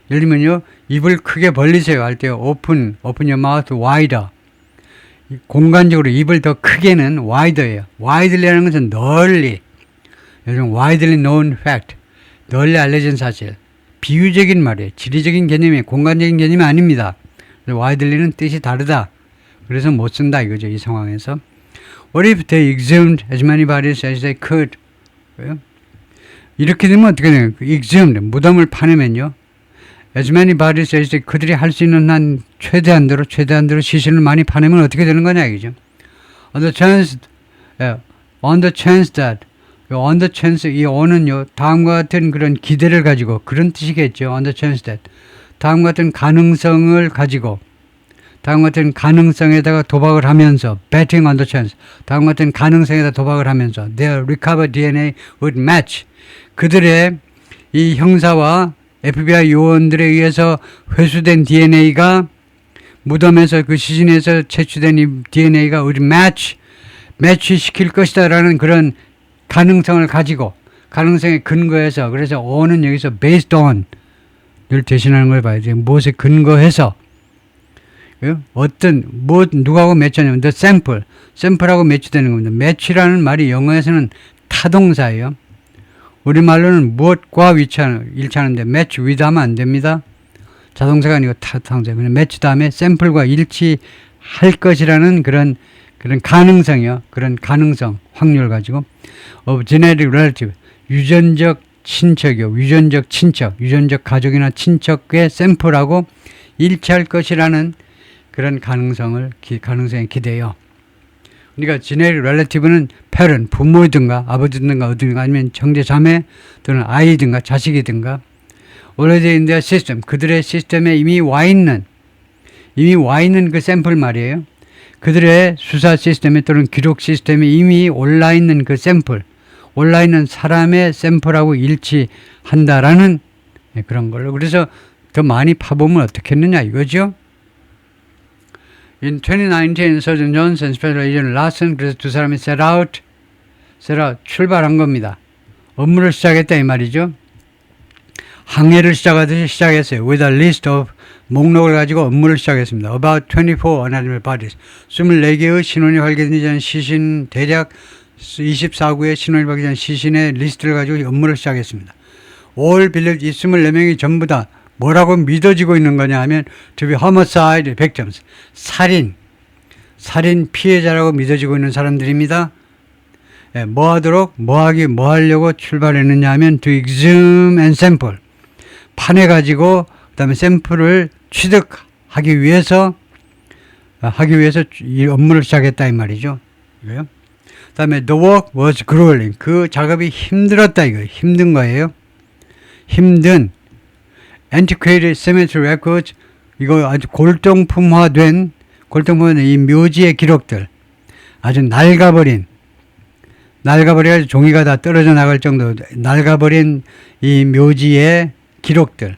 예를 들면요. 입을 크게 벌리세요 할 때 open your mouth wider. 공간적으로 입을 더 크게는 wider예요. widely라는 것은 널리. 요즘 widely known fact. 널리 알려진 사실. 비유적인 말이에요. 지리적인 개념이 공간적인 개념이 아닙니다. widely는 뜻이 다르다. 그래서 못 쓴다 이거죠. 이 상황에서. What if they exhumed as many bodies as they could? 이렇게 되면 어떻게 돼요? exhumed, 무덤을 파내면요. as many bodies as they could들이 할 수 있는 한 최대한대로 시신을 많이 파내면 어떻게 되는 거냐 이거죠. On the chance that on the chance 이 on은요 다음과 같은 그런 기대를 가지고 그런 뜻이겠죠. on the chance that 다음과 같은 가능성을 가지고 다음과 같은 가능성에다가 도박을 하면서 betting on the chance 다음과 같은 가능성에다 도박을 하면서 their recovered DNA would match 그들의 이 형사와 FBI 요원들에 의해서 회수된 DNA가 무덤에서 그 시신에서 채취된 이 DNA가 would 매치시킬 것이다 라는 그런 가능성을 가지고 가능성에 근거해서 그래서 on은 여기서 based on 를 대신하는 걸 봐야지. 무엇에 근거해서 누구하고 매치하냐면 the sample하고 매치되는 겁니다. 매치라는 말이 영어에서는 타동사예요. 우리말로는 무엇과 일치하는데 match with 하면 안 됩니다. 자동사가 아니고 타동사예요. 그냥 match 다음에 sample과 일치할 것이라는 그런 가능성이요. 그런 가능성, 확률 가지고 of genetic relative 유전적 친척이요. 유전적 가족이나 친척의 샘플하고 일치할 것이라는 그런 가능성에 기대요. 그러니까 genetic relative는 parent, 부모이든가 아버지든가 어든가 아니면 형제 자매 또는 아이든가 자식이든가 already in their system 그들의 시스템에 이미 와 있는 그 샘플 말이에요. 그들의 수사 시스템에 또는 기록 시스템에 이미 올라있는 그 샘플 올라있는 사람의 샘플하고 일치한다라는 그런 걸로. 그래서 더 많이 파보면 어떻게 했느냐 이거죠. In 2019, Surgeon Jones and Special Agent Larson 그래서 두 사람이 set out 출발한 겁니다. 업무를 시작했다 이 말이죠. 항해를 시작하듯이 시작했어요. With a list of 목록을 가지고 업무를 시작했습니다. About 24 unidentified bodies 24개의 신원이 발견되지 않은 시신 대략 24구의 신원이 발견된 시신의 리스트를 가지고 업무를 시작했습니다. All believed 이 24명이 전부 다 뭐라고 믿어지고 있는 거냐 하면 to be homicide victims 살인 피해자라고 믿어지고 있는 사람들입니다. 뭐 하려고 출발했느냐 하면 to exhume and sample 파내가지고 그 다음에 샘플을 취득하기 위해서 이 업무를 시작했다 이 말이죠. 그 다음에 the work was grueling 그 작업이 힘들었다 이거 힘든 거예요. 힘든 antiquated cemetery records 이거 아주 골동품화된 이 묘지의 기록들 아주 낡아버린 종이가 다 떨어져 나갈 정도 낡아버린 이 묘지의 기록들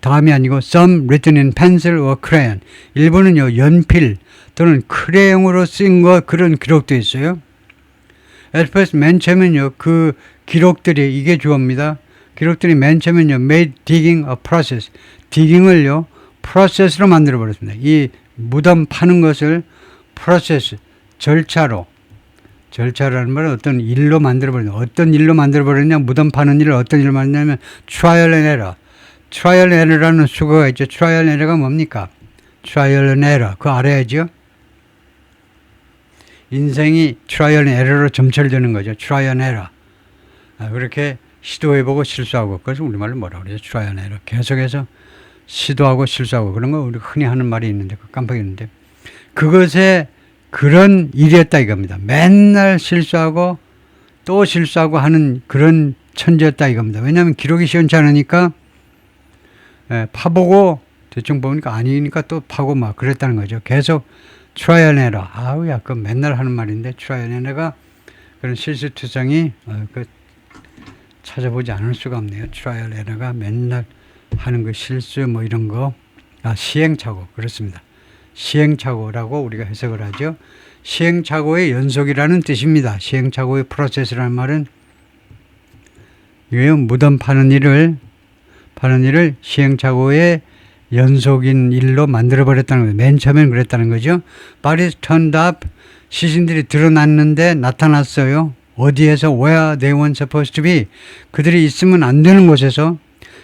다음이 아니고 some written in pencil or crayon 일부는요 연필 또는 크레용으로 쓴 그런 기록도 있어요. At first 맨 처음엔요 그 기록들이 이게 주어입니다. 기록들이 맨 처음엔요 made digging a process digging을요 프로세스로 만들어 버렸습니다. 이 무덤 파는 것을 프로세스 절차라는 말은 어떤 일로 만들어 버렸냐. 어떤 일로 만들어 버렸냐. 무덤 파는 일을 어떤 일로 만드냐면 trial and error. trial and error라는 수거가 있죠. trial and error가 뭡니까? trial and error. 그거 알아야죠. 인생이 trial and error로 점철되는 거죠. trial and error. 그렇게 시도해보고 실수하고 그래서 우리말로 뭐라 그러죠? trial and error. 계속해서 시도하고 실수하고 그런 거 우리 흔히 하는 말이 있는데 깜빡했는데 그것에 그런 일이었다 이겁니다. 맨날 실수하고 또 실수하고 하는 그런 천재였다 이겁니다. 왜냐하면 기록이 시원치 않으니까 파보고 대충 보니까 아니니까 또 파고 막 그랬다는 거죠. 계속 trial and error. 아우야 그 맨날 하는 말인데 trial and error가 그런 실수투성이 찾아보지 않을 수가 없네요. trial and error가 맨날 하는 그 실수 뭐 이런 거 시행착오 그렇습니다. 시행착오라고 우리가 해석을 하죠. 시행착오의 연속이라는 뜻입니다. 시행착오의 프로세스라는 말은 이게요 무덤 파는 일을 시행착오의 연속인 일로 만들어버렸다는 거죠. 맨 처음엔 그랬다는 거죠. Bodies turned up 시신들이 드러났는데 나타났어요. 어디에서 where they weren't supposed to be 그들이 있으면 안 되는 곳에서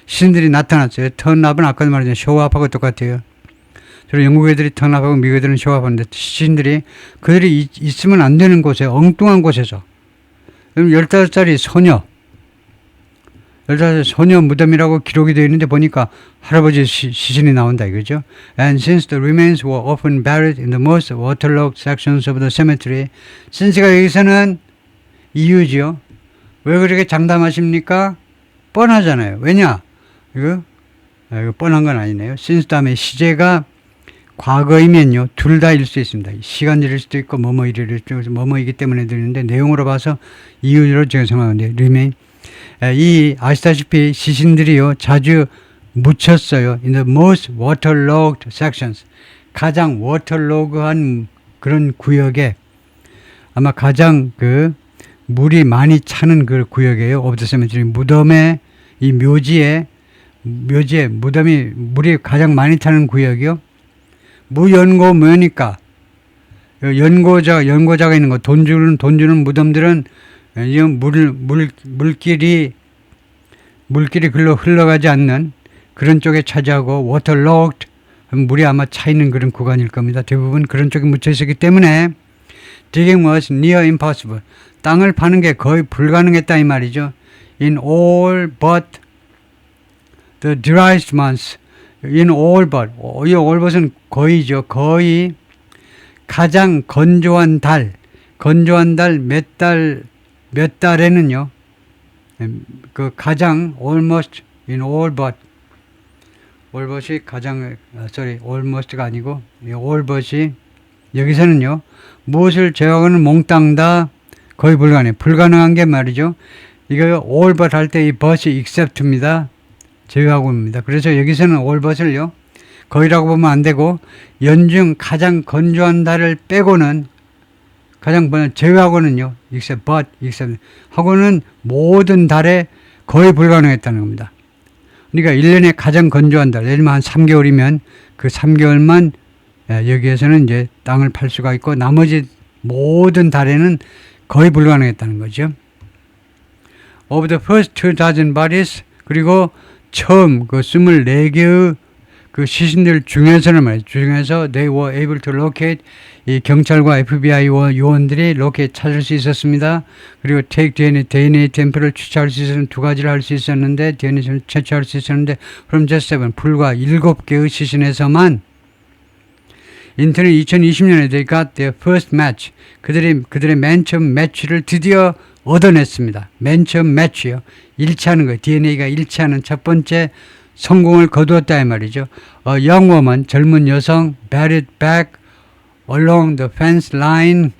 시신들이 나타났어요. 턴업은 아까도 말했잖아요. 쇼업하고 똑같아요. 주로 영국 애들이 턴업하고 미국 애들은 쇼업하는데 시신들이 그들이 있으면 안 되는 곳에 엉뚱한 곳에서 15살짜리 소녀 15살 소녀 무덤이라고 기록이 되어 있는데 보니까 할아버지 시신이 나온다 이거죠. And since the remains were often buried in the most waterlogged sections of the cemetery, since가 여기서는 이유죠. 왜 그렇게 장담하십니까? 뻔하잖아요. 왜냐? 이거 뻔한 건 아니네요. since 다음에 시제가 과거이면요. 둘 다일 수 있습니다. 시간일일 수도 있고 뭐뭐일일 수도 있고 뭐뭐이기 때문에 드리는데 내용으로 봐서 이유로 제가 생각하는데 remain 이 아시다시피 시신들이요 자주 묻혔어요. In the most waterlogged sections 가장 워터로그한 그런 구역에 아마 가장 그 물이 많이 차는 그 구역이에요. of the cemetery 무덤에 이 묘지에 무덤이 물이 가장 많이 차는 구역이요. 무연고 뭐니까 연고자가 있는 거 돈 주는 물덤들은 물길이 글로 흘러가지 않는 그런 쪽에 차지하고 waterlogged 물이 아마 차 있는 그런 구간일 겁니다. 대부분 그런 쪽에 묻혀 있었기 때문에 digging was near impossible. 땅을 파는 게 거의 불가능했다 이 말이죠. In all but the driest months. In all but 이 all but은 거의죠. 거의 가장 건조한 달 몇 달에는요. 그 가장 almost in all but all but이 가장 almost가 아니고 all but이 여기서는요. 무엇을 제외하고는 몽땅 다 거의 불가능한 게 말이죠. 이거 all but 할 때 이 but이 except입니다. 제외하고입니다. 그래서 여기서는 all but을요. 거의라고 보면 안 되고 연중 가장 건조한 달을 빼고는 가장 제외하고는요. except 하고는 모든 달에 거의 불가능했다는 겁니다. 그러니까 1년에 가장 건조한 달, 예를 들면 한 3개월이면 그 3개월만 여기에서는 이제 땅을 팔 수가 있고 나머지 모든 달에는 거의 불가능했다는 거죠. Of the first 2,000 bodies 그리고 처음 그 24개의 그 시신들 중에서는 말이죠. 중에서 they were able to locate 이 경찰과 FBI 요원들이 locate 찾을 수 있었습니다. 그리고 take DNA 템플을 취차할 수 있었는 두 가지를 할 수 있었는데 DNA 채취할 수 있었는데 from just 7 불과 7개의 시신에서만 인터넷 2020년에 they got their first match 그들의 맨 처음 매치를 드디어 얻어냈습니다. 맨 처음 매치요. 일치하는 거예요. DNA가 일치하는 첫 번째 성공을 거두었다 이 말이죠. young woman 젊은 여성 buried back along the fence line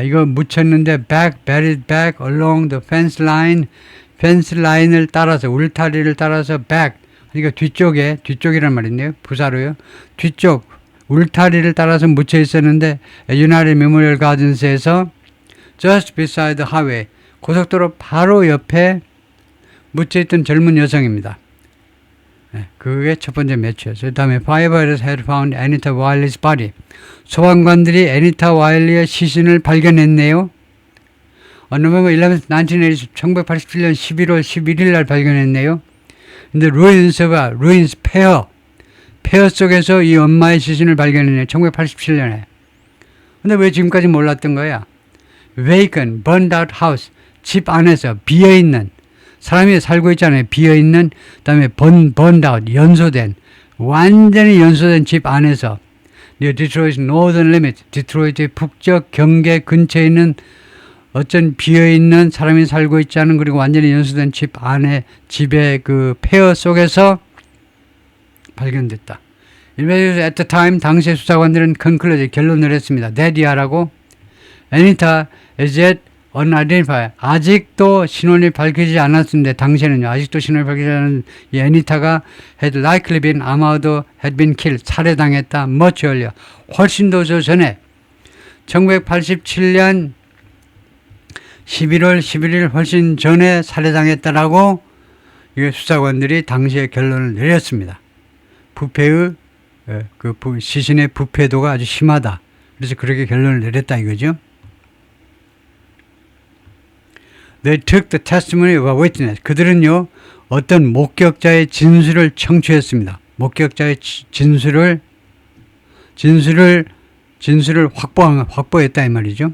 이거 묻혔는데 buried back along the fence line을 따라서 울타리를 따라서 back 그러니까 뒤쪽이란 말인데요. 부사로요. 뒤쪽 울타리를 따라서 묻혀 있었는데 United Memorial Gardens에서 just beside the highway 고속도로 바로 옆에 묻혀 있던 젊은 여성입니다. 그게 첫 번째 매치였어요. 그 다음에 firefighters had found Anita Wiley's body. 소방관들이 애니타 와일리의 시신을 발견했네요. November 11, 1987년 11월 11일 날 발견했네요. 근데 ruins 폐허 속에서 이 엄마의 시신을 발견했네요. 1987년에. 근데 왜 지금까지 몰랐던 거야? Vacant, burned out house. 집 안에서 비어있는 사람이 살고 있잖아요. 비어있는 그다음에 burned out, 완전히 연소된 집 안에서 near Detroit's northern limit, 디트로이트의 북쪽 경계 근처에 있는 어쩐 비어있는 사람이 살고 있지 않은 그리고 완전히 연소된 집 안에 집의 그 폐허 속에서 발견됐다. at the time 당시의 수사관들은 결론을 했습니다. Daddy야라고 Anita is yet unidentified. 아직도 신원이 밝혀지지 않았는데 당시에는요. 아직도 신원이 밝혀지지 않은 이 애니타가 had likely been 아마도 had been killed. 살해당했다. much earlier. 훨씬 더 전에 1987년 11월 11일 훨씬 전에 살해당했다라고 이 수사관들이 당시에 결론을 내렸습니다. 부패의 시신의 부패도가 아주 심하다. 그래서 그렇게 결론을 내렸다 이거죠. They took the testimony of a witness. 그들은요, 어떤 목격자의 진술을 청취했습니다. 목격자의 진술을 확보했다 이 말이죠.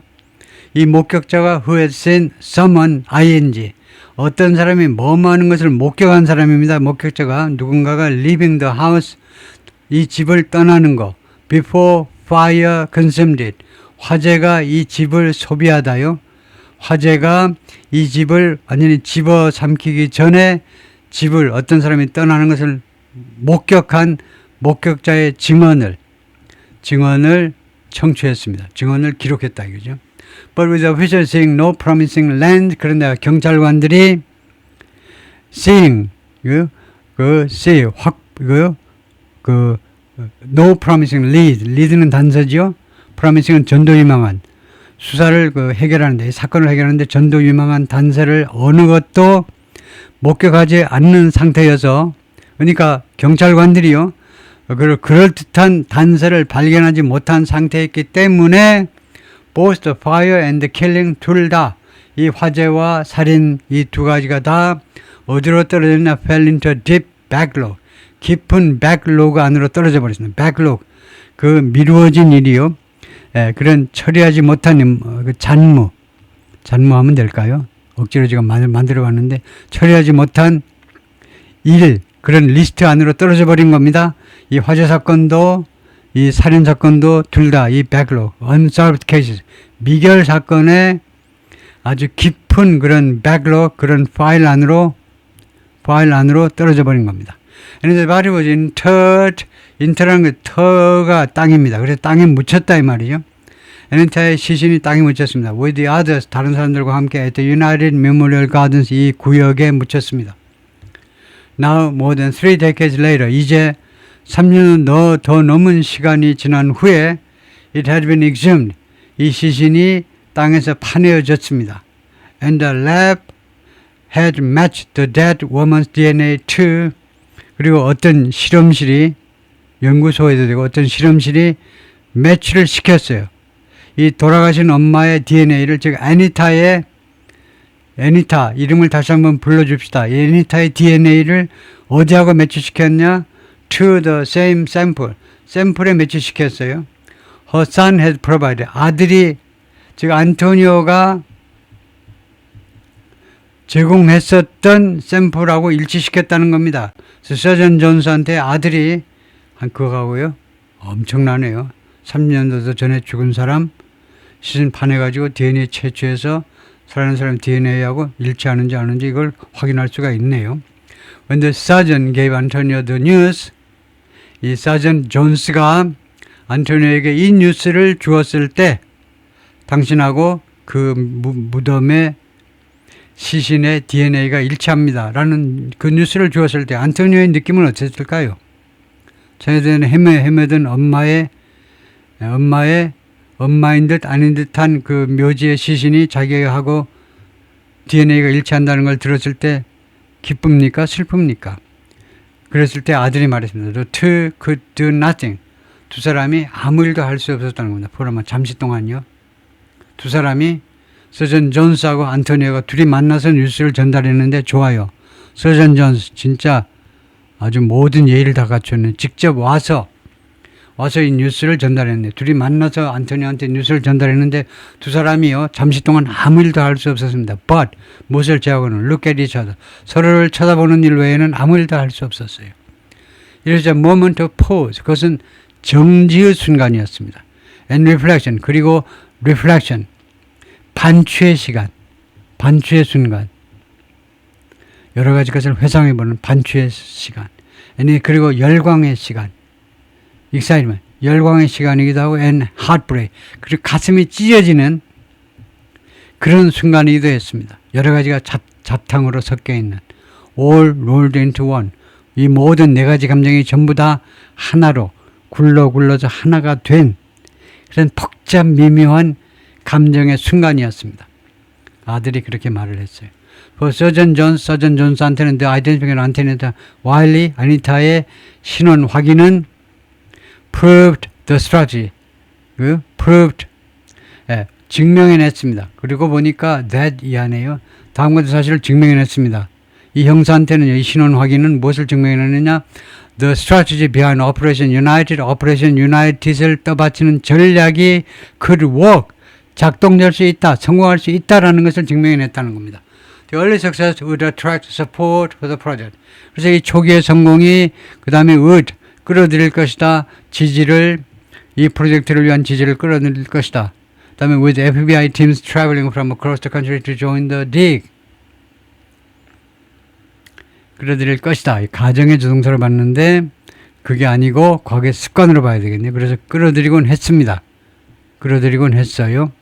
이 목격자가 who had seen someone ing 어떤 사람이 뭐뭐 하는 것을 목격한 사람입니다. 목격자가 누군가가 leaving the house 이 집을 떠나는 거 before fire consumed it 화재가 이 집을 소비하다요. 화재가 이 집을 완전히 집어삼키기 전에 집을 어떤 사람이 떠나는 것을 목격한 목격자의 증언을 청취했습니다. 증언을 기록했다 이거죠. But with officials seeing no promising land 그런데 경찰관들이 seeing no promising lead는 단서죠. promising은 전도 유망한 수사를 해결하는데 사건을 해결하는데 전도 유망한 단서를 어느 것도 목격하지 않는 상태여서 그러니까 경찰관들이요 그럴듯한 단서를 발견하지 못한 상태였기 때문에 both the fire and the killing 둘 다 이 화재와 살인 이 두 가지가 다 어디로 떨어졌냐 fell into a deep backlog 깊은 backlog 안으로 떨어져 버렸습니다. backlog 그 미루어진 일이요. 그런 처리하지 못한 그 잔무하면 될까요? 억지로 지금 만들어 갔는데 처리하지 못한 일 그런 리스트 안으로 떨어져 버린 겁니다. 이 화재 사건도 이 살인 사건도 둘 다 이 backlog, unsolved cases 미결 사건의 아주 깊은 그런 backlog 그런 파일 안으로 떨어져 버린 겁니다. And the body was interred. inter라는 게 터가 땅입니다. 그래서 땅에 묻혔다 이 말이죠. 에렌타의 시신이 땅에 묻혔습니다. With the others 다른 사람들과 함께 at the United Memorial Gardens 이 구역에 묻혔습니다. Now more than 3 decades later 이제 3년 더 넘은 시간이 지난 후에 it had been exhumed 이 시신이 땅에서 파내어졌습니다. And the lab had matched the dead woman's DNA too. 그리고 어떤 실험실이 연구소에도 되고 어떤 실험실이 매치를 시켰어요. 이 돌아가신 엄마의 DNA를 즉 애니타 이름을 다시 한번 불러줍시다. 이 애니타의 DNA를 어디하고 매치시켰냐? To the same sample. 샘플에 매치시켰어요. Her son had provided. 아들이 즉 안토니오가 제공했었던 샘플하고 일치시켰다는 겁니다. 서전 존스한테 아들이 그거하고요. 엄청나네요. 3년도 전에 죽은 사람 시신 파내가지고 DNA 채취해서 살아난 사람 DNA하고 일치하는지 아는지 이걸 확인할 수가 있네요. When the sergeant gave Antonio the news, 이 사전 존스가 안토니오에게 이 뉴스를 주었을 때 당신하고 그 무덤의 시신의 DNA가 일치합니다. 라는 그 뉴스를 주었을 때 안토니오의 느낌은 어땠을까요? 전에는 헤매던 엄마인 듯 아닌 듯한 그 묘지의 시신이 자기하고 DNA가 일치한다는 걸 들었을 때 기쁩니까? 슬픕니까? 그랬을 때 아들이 말했습니다. The two could do nothing. 두 사람이 아무 일도 할 수 없었다는 겁니다. 포로마 잠시 동안요. 두 사람이 서전 존스하고 안토니오가 둘이 만나서 뉴스를 전달했는데 좋아요. 서전 존스 진짜 아주 모든 예의를 다 갖췄네. 직접 와서 이 뉴스를 전달했네. 둘이 만나서 안토니오한테 뉴스를 전달했는데 두 사람이요. 잠시 동안 아무 일도 할 수 없었습니다. But 무엇을 제하고는 look at each other. 서로를 쳐다보는 일 외에는 아무 일도 할 수 없었어요. 이래서 moment of pause. 그것은 정지의 순간이었습니다. And reflection. 그리고 reflection. 반추의 시간. 반추의 순간. 여러 가지 것을 회상해보는 반추의 시간. 그리고 열광의 시간. excitement. 열광의 시간이기도 하고 and heartbreak. 그리고 가슴이 찢어지는 그런 순간이기도 했습니다. 여러 가지가 잡탕으로 섞여 있는 all rolled into one. 이 모든 네 가지 감정이 전부 다 하나로 굴러서 하나가 된 그런 복잡 미묘한 감정의 순간이었습니다. 아들이 그렇게 말을 했어요. 서전 존스한테는 the identification 안토니오 와일리 아니타의 신원 확인은 proved the strategy. proved 증명해냈습니다. 그리고 보니까 that 이 안에요. 다음과 같은 사실을 증명해냈습니다. 이 형사한테는 이 신원 확인은 무엇을 증명해냈느냐? The strategy behind Operation United을 떠받치는 전략이 could work, 작동될 수 있다, 성공할 수 있다라는 것을 증명해냈다는 겁니다. The early success would attract support for the project. 그래서 이 초기의 성공이 그 다음에 would 끌어들일 것이다. 지지를 이 프로젝트를 위한 지지를 끌어들일 것이다. 그 다음에 with FBI teams traveling from across the country to join the dig. 끌어들일 것이다. 이 가정의 조동사를 봤는데 그게 아니고 과거의 습관으로 봐야 되겠네요. 그래서 끌어들이곤 했습니다. 끌어들이곤 했어요.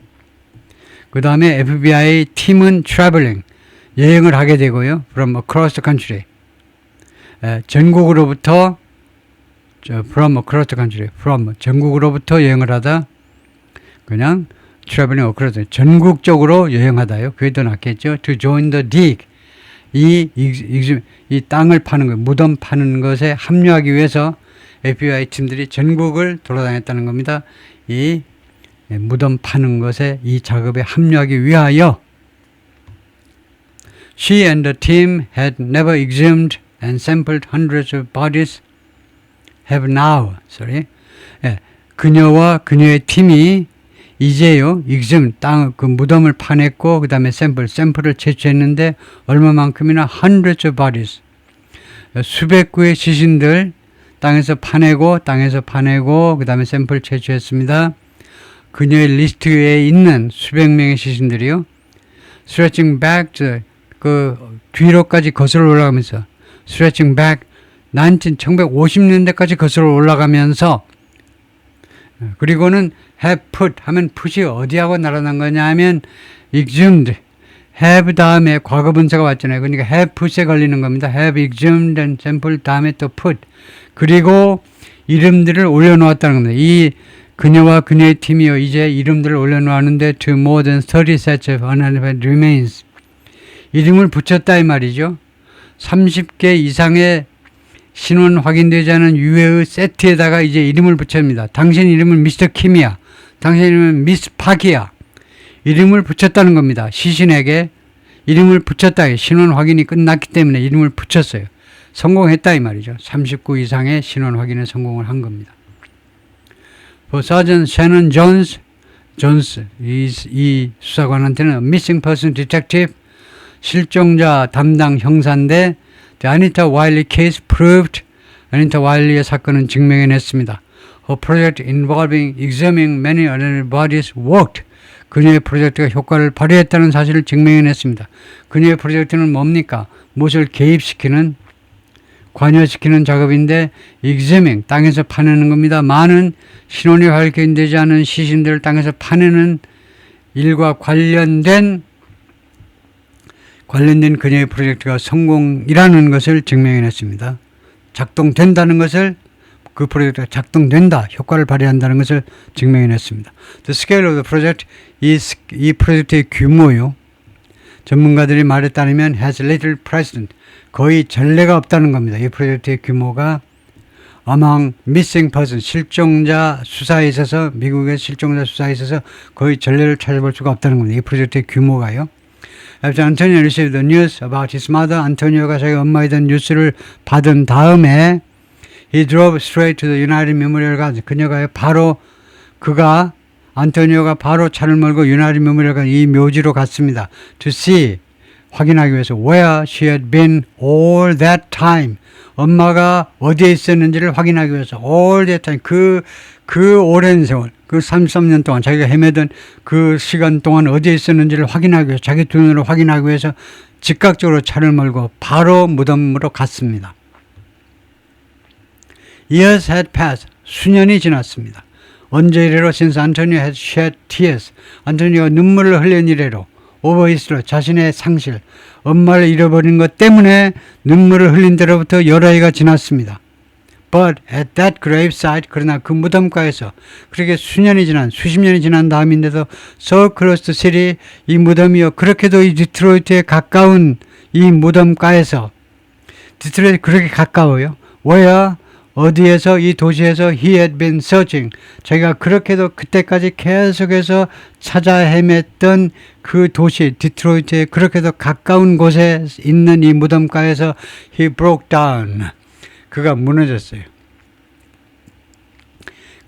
그 다음에 FBI 팀은 traveling, 여행을 하게 되고요. from across the country. 전국으로부터 from across the country. from 전국으로부터 여행을 하다. 그냥 traveling across the 전국적으로 여행하다요. 그게 더 낫겠죠. to join the dig. 이 땅을 파는 것, 무덤 파는 것에 합류하기 위해서 FBI 팀들이 전국을 돌아다녔다는 겁니다. 이 무덤 파는 것에 이 작업에 합류하기 위하여 She and the team had never exhumed and sampled hundreds of bodies. Have now, 그녀와 그녀의 팀이 이제요, exhumed, 그 무덤을 파냈고, 그 다음에 샘플을 채취했는데, 얼마만큼이나 hundreds of bodies. 수백 구의 시신들 땅에서 파내고, 그 다음에 샘플 채취했습니다. 그녀의 리스트에 있는 수백 명의 시신들이요, stretching back, 그 뒤로까지 거슬러 올라가면서, stretching back, 1950년대까지 거슬러 올라가면서, 그리고는 have put 하면 put이 어디하고 날아난 거냐 하면 exhumed, have 다음에 과거분사가 왔잖아요. 그러니까 have put에 걸리는 겁니다. have exhumed and sample 다음에 또 put, 그리고 이름들을 올려놓았다는 겁니다. 이 그녀와 그녀의 팀이요, 이제 이름들을 올려놓았는데 to more than 30 sets of unidentified remains, 이름을 붙였다 이 말이죠. 30개 이상의 신원 확인되지 않은 유해의 세트에다가 이제 이름을 붙입니다. 당신 이름은 미스터 킴이야. 당신 이름은 미스 파키야. 이름을 붙였다는 겁니다. 시신에게 이름을 붙였다. 신원 확인이 끝났기 때문에 이름을 붙였어요. 성공했다 이 말이죠. 39 이상의 신원 확인에 성공을 한 겁니다. For Sergeant Shannon Jones, 이 수사관한테는 Missing Person Detective, 실종자 담당 형사인데 The Anita Wiley case proved, 아니타 와일리의 사건은 증명해냈습니다. Her project involving examining many other bodies worked. 그녀의 프로젝트가 효과를 발휘했다는 사실을 증명해냈습니다. 그녀의 프로젝트는 뭡니까? 무엇을 개입시키는, 관여시키는 작업인데 examining, 땅에서 파내는 겁니다. 많은 신원이 발견되지 않은 시신들을 땅에서 파내는 일과 관련된 그녀의 프로젝트가 성공이라는 것을 증명해냈습니다. 작동된다는 것을, 그 프로젝트가 작동된다, 효과를 발휘한다는 것을 증명해냈습니다. The scale of the project, 이 프로젝트의 규모요, 전문가들이 말에 따르면 has little precedent, 거의 전례가 없다는 겁니다. 이 프로젝트의 규모가 among missing person, 실종자 수사에 있어서, 미국의 실종자 수사에 있어서 거의 전례를 찾아볼 수가 없다는 겁니다. 이 프로젝트의 규모가요. After Antonio received the news about his mother, 안토니오가 자기 엄마에 대한 뉴스를 받은 다음에 he drove straight to the United Memorial Garden. 안토니오가 바로 차를 몰고 United Memorial Garden, 이 묘지로 갔습니다. To see, 확인하기 위해서 where she had been all that time. 엄마가 어디에 있었는지를 확인하기 위해서 all that time, 그 오랜 세월, 그 33년 동안 자기가 헤매던 그 시간 동안 어디에 있었는지를 확인하기 위해서, 자기 두 눈으로 확인하기 위해서 즉각적으로 차를 몰고 바로 무덤으로 갔습니다. Years had passed. 수년이 지났습니다. 언제 이래로 since Antonio had shed tears. 안토니오가 눈물을 흘린 이래로 over his loss, 자신의 상실, 엄마를 잃어버린 것 때문에 눈물을 흘린 때로부터 여러 해가 지났습니다. But at that gravesite, 그러나 그 무덤가에서, 그렇게 수십 년이 지난 다음인데도 so close to city, 이 무덤이요, 그렇게도 이 디트로이트에 가까운 이 무덤가에서, 디트로이트 그렇게 가까워요. where 어디에서 이 도시에서 he had been searching 자기가 그렇게도 그때까지 계속해서 찾아 헤맸던 그 도시 디트로이트에 그렇게도 가까운 곳에 있는 이 무덤가에서 he broke down 그가 무너졌어요.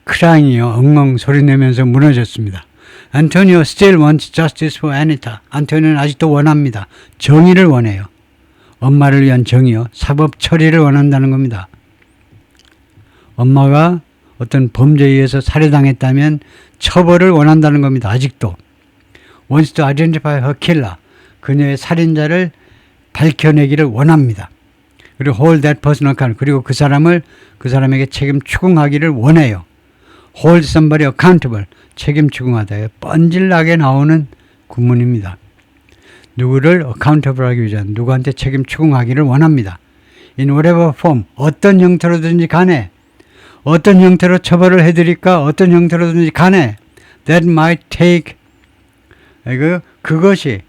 크라잉이요 엉엉 소리내면서 무너졌습니다. 안토니오 still wants justice for Anita. 안토니오는 아직도 원합니다. 정의를 원해요. 엄마를 위한 정의요. 사법 처리를 원한다는 겁니다. 엄마가 어떤 범죄에 의해서 살해당했다면 처벌을 원한다는 겁니다. 아직도. wants to identify her killer. 그녀의 살인자를 밝혀내기를 원합니다. 그리고 hold that person accountable. 그리고 그 사람에게 책임 추궁하기를 원해요. hold somebody accountable. 책임 추궁하다. 뻔질나게 나오는 구문입니다. 누구를 accountable 하기 위한 누구한테 책임 추궁하기를 원합니다. in whatever form 어떤 형태로든지 간에 어떤 형태로 처벌을 해드릴까 어떤 형태로든지 간에 that might take 그것이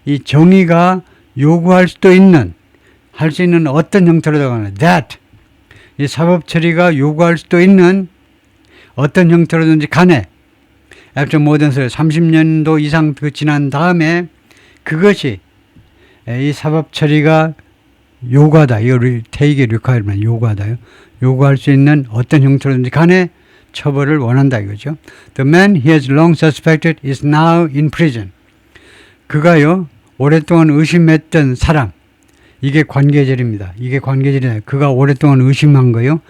이 정의가 요구할 수도 있는 할 수 있는 어떤 형태로든 간에 that 이 사법 처리가 요구할 수도 있는 어떤 형태로든지 간에 after more than 30년도 이상 지난 다음에 그것이 이 사법 처리가 요구하다. 이 take의 requirement 요구하다요. 요구할 수 있는 어떤 형태로든지 간에 처벌을 원한다 이거죠. The man he has long suspected is now in prison. 그가요 오랫동안 의심했던 사람 이게 관계절입니다. 이게 관계절이다. 그가 오랫동안 의심한 거요.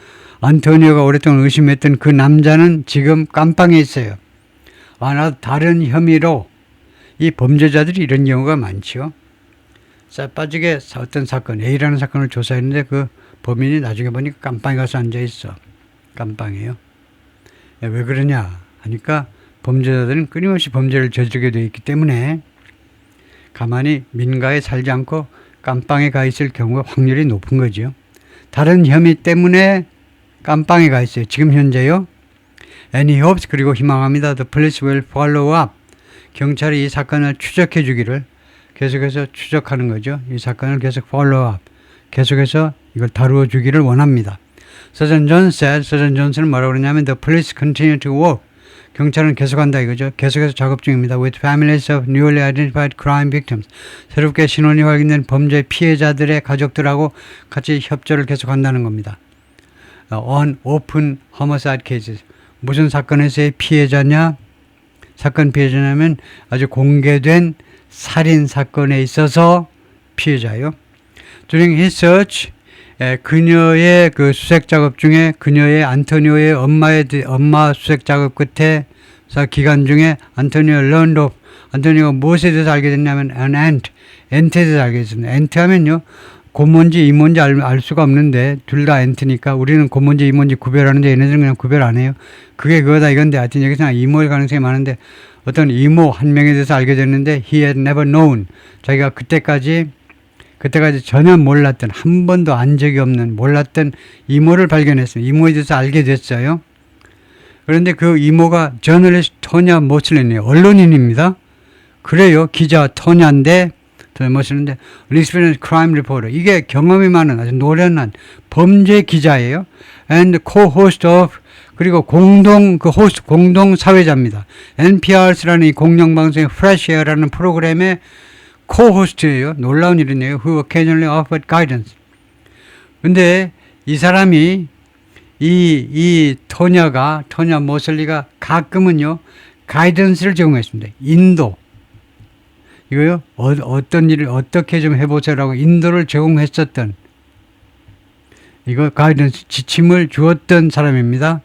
안토니오가 오랫동안 의심했던 그 남자는 지금 감방에 있어요. 다른 혐의로 이 범죄자들이 이런 경우가 많죠. 쎄빠지게 어떤 사건 A라는 사건을 조사했는데 그 범인이 나중에 보니까 감방에 가서 앉아있어. 감방이에요. 왜 그러냐 하니까 범죄자들은 끊임없이 범죄를 저지르게 되어 있기 때문에 가만히 민가에 살지 않고 감방에 가 있을 경우가 확률이 높은 거죠. 다른 혐의 때문에 감방에 가 있어요. 지금 현재요. And he hopes 그리고 희망합니다. The police will follow up. 경찰이 이 사건을 추적해 주기를 계속해서 추적하는 거죠. 이 사건을 계속 follow up. 계속해서 이걸 다루어 주기를 원합니다. 서전 존슨은 뭐라고 그러냐면 The police continue to work. 경찰은 계속한다 이거죠. 계속해서 작업 중입니다. With families of newly identified crime victims. 새롭게 신원이 확인된 범죄 피해자들의 가족들하고 같이 협조를 계속한다는 겁니다. On open homicide cases. 무슨 사건에서의 피해자냐? 사건 피해자냐면 아주 공개된 살인 사건에 있어서 피해자요. During his search, 그녀의 그 수색 작업 중에 그녀의 안토니오의 엄마 수색 작업 끝에 기간 중에 안토니오 learned of 안토니오가 무엇에 대해서 알게 됐냐면 an ant에 대해서 알게 됐습니다. ant 하면요 곰뭔지 이뭔지 알 수가 없는데 둘 다 ant니까 우리는 곰뭔지 이뭔지 구별하는데 얘네들은 그냥 구별 안 해요. 그게 그거다 이건데 하여튼 여기서 이모일 가능성이 많은데 어떤 이모 한 명에 대해서 알게 됐는데 he had never known 자기가 그때까지 전혀 몰랐던 한 번도 안 적이 없는 몰랐던 이모를 발견했습니다. 이모에 대해서 알게 됐어요. 그런데 그 이모가 저널리스트 토냐 모슬린이에요. 언론인입니다. 그래요. 기자 토냐인데 멋있는데 Experienced Crime Reporter 이게 경험이 많은 아주 노련한 범죄 기자예요. And co-host of 그리고 공동 사회자입니다. NPR라는 이 공영방송의 Fresh Air라는 프로그램의 co-host예요. 놀라운 일이네요. Who occasionally offered guidance. 근데 이 사람이 토냐 모슬리가 가끔은요 가이던스를 제공했습니다. 인도 이거요 어떤 일을 어떻게 좀 해보세요라고 인도를 제공했었던 이거 가이던스 지침을 주었던 사람입니다.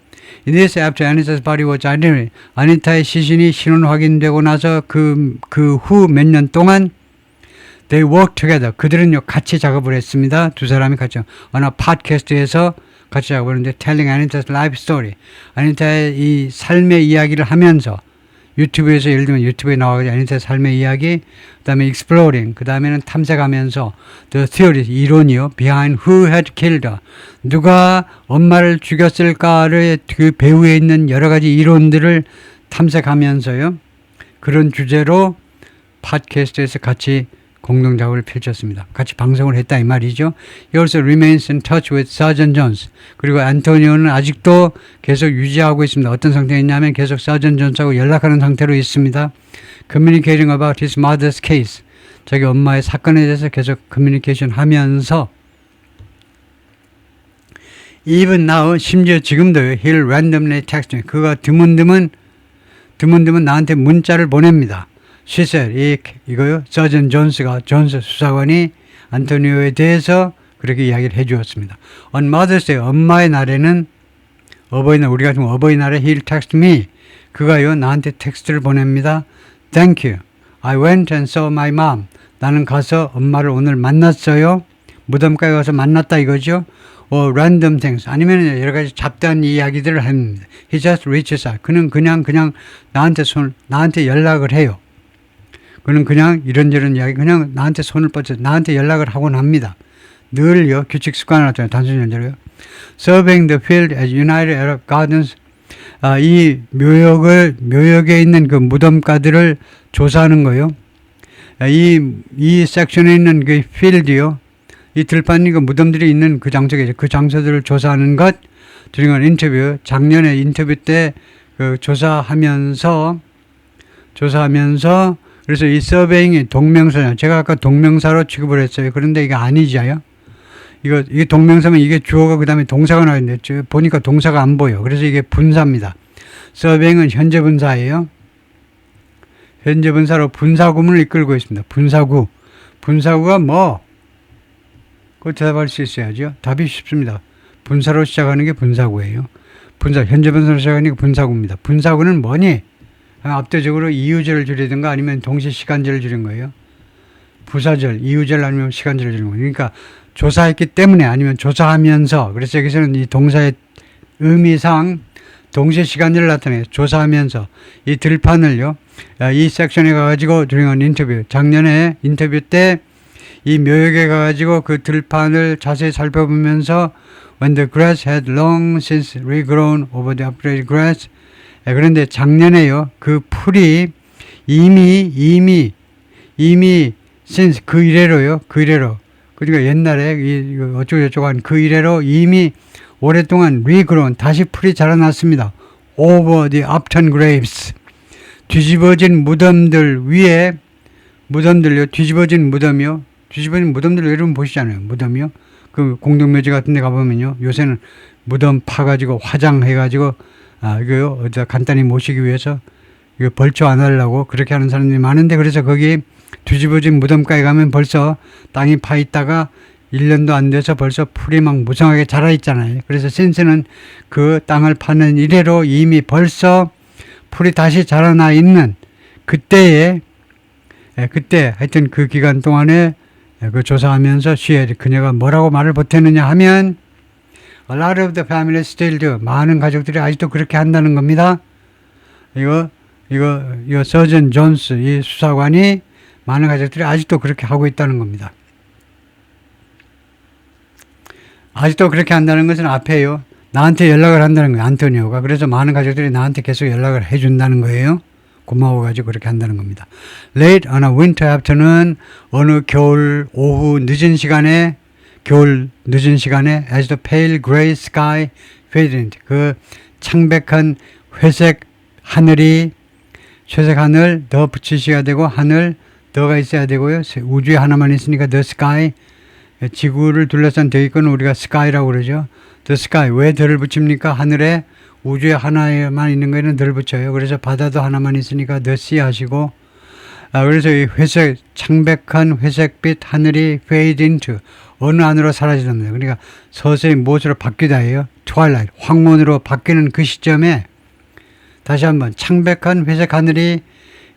In this after Anita's body was identified, 아니타의 시신이 신원 확인되고 나서 그 후 몇 년 동안 they worked together. 그들은요 같이 작업을 했습니다. 두 사람이 같이 어느 팟캐스트에서 같이 작업을 했는데 telling Anita's life story. 아니타의 이 삶의 이야기를 하면서 유튜브에서 예를 들면 유튜브에 나와가지고 아니타의 삶의 이야기 그 다음에 exploring 그 다음에는 탐색하면서 the theory 이론이요 behind who had killed her 누가 엄마를 죽였을까를 그 배후에 있는 여러 가지 이론들을 탐색하면서요 그런 주제로 팟캐스트에서 같이 공동 작업을 펼쳤습니다. 같이 방송을 했다 이 말이죠. He also remains in touch with Sergeant Jones. 그리고 안토니오는 아직도 계속 유지하고 있습니다. 어떤 상태에 있냐면 계속 Sergeant Jones하고 연락하는 상태로 있습니다. Communicating about his mother's case. 자기 엄마의 사건에 대해서 계속 커뮤니케이션 하면서 even now, 심지어 지금도 he'll randomly text me. 그가 드문드문 나한테 문자를 보냅니다. She said, 이거요. 서전 존스가, 존스 수사관이 안토니오에 대해서 그렇게 이야기를 해주었습니다. On Mother's Day, 엄마의 날에는 어버이날, 우리가 지금 어버이날에 he'll text me. 그가요, 나한테 텍스트를 보냅니다. Thank you. I went and saw my mom. 나는 가서 엄마를 오늘 만났어요. 무덤가에 가서 만났다 이거죠. random things. 아니면 여러 가지 잡다한 이야기들을 합니다. He just reaches out. 그는 그냥 나한테 연락을 해요. 그는 그냥 이런저런 이야기, 그냥 나한테 손을 뻗쳐, 나한테 연락을 하곤 합니다. 늘요, 규칙 습관을 하잖아요. 단순히 연결해요. Surveying the field at United Arab Gardens. 이 묘역에 있는 그 무덤가들을 조사하는 거요. 이 섹션에 있는 그 필드요. 이 들판이 그 무덤들이 있는 그 장소에 그 장소들을 조사하는 것. during 인터뷰, 작년에 인터뷰 때 그 조사하면서 그래서 이 서베잉이 동명사냐. 제가 아까 동명사로 취급을 했어요. 그런데 이게 아니죠요. 이게 동명사면 이게 주어가 그 다음에 동사가 나와 있는데 보니까 동사가 안 보여. 그래서 이게 분사입니다. 서베잉은 현재 분사예요. 현재 분사로 분사구문을 이끌고 있습니다. 분사구가 뭐? 그거 대답할 수 있어야죠. 답이 쉽습니다. 분사로 시작하는 게 분사구예요. 현재 분사로 시작하는 게 분사구입니다. 분사구는 뭐니? 압도적으로 이유절을 줄이든가 아니면 동시 시간절을 줄인 거예요. 부사절, 이유절 아니면 시간절을 줄인 거예요. 그러니까 조사했기 때문에 아니면 조사하면서, 그래서 여기서는 이 동사의 의미상 동시 시간절을 나타내요. 조사하면서 이 들판을요. 이 섹션에 가가지고 during 인터뷰, 작년에 인터뷰 때 이 묘역에 가가지고 그 들판을 자세히 살펴보면서 when the grass had long since regrown over the upgraded grass. 그런데 작년에요. 그 풀이 이미 since 그 이래로. 그러니까 옛날에 어쩌고저쩌고 한 그 이래로 이미 오랫동안 regrown 다시 풀이 자라났습니다. over the upturned graves. 뒤집어진 무덤들 위에 무덤들요. 뒤집어진 무덤들 여러분 보시잖아요. 무덤이요. 그 공동묘지 같은 데 가보면요. 요새는 무덤 파가지고 화장해가지고 이거요. 어디다 간단히 모시기 위해서 이거 벌초 안 하려고 그렇게 하는 사람들이 많은데 그래서 거기 뒤집어진 무덤가에 가면 벌써 땅이 파 있다가 1년도 안 돼서 벌써 풀이 막 무성하게 자라 있잖아요. 그래서 신스는 그 땅을 파는 이래로 이미 벌써 풀이 다시 자라나 있는 그때 하여튼 그 기간 동안에 그 조사하면서 그녀가 뭐라고 말을 보탰느냐 하면 A lot of the families still do. 많은 가족들이 아직도 그렇게 한다는 겁니다. 이거 서전 존스 이 수사관이 많은 가족들이 아직도 그렇게 하고 있다는 겁니다. 아직도 그렇게 한다는 것은 앞에요. 나한테 연락을 한다는 거예요. 안토니오가. 그래서 많은 가족들이 나한테 계속 연락을 해준다는 거예요. 고마워가지고 그렇게 한다는 겁니다. Late on a winter afternoon, 어느 겨울 오후 늦은 시간에 as the pale gray sky faded, 그 창백한 회색 하늘, 더 붙이셔야 되고, 하늘, 더가 있어야 되고요. 우주에 하나만 있으니까 the sky, 지구를 둘러싼 더 있고는 우리가 sky라고 그러죠. the sky, 왜 더를 붙입니까? 하늘에, 우주에 하나만 있는 거에는 덜 붙여요. 그래서 바다도 하나만 있으니까 the sea 하시고, 그래서 이 창백한 회색빛 하늘이 fade into, 어느 안으로 사라지답니다. 그러니까 서서히 무엇으로 바뀌다 해요? twilight, 황혼으로 바뀌는 그 시점에, 다시 한번 창백한 회색 하늘이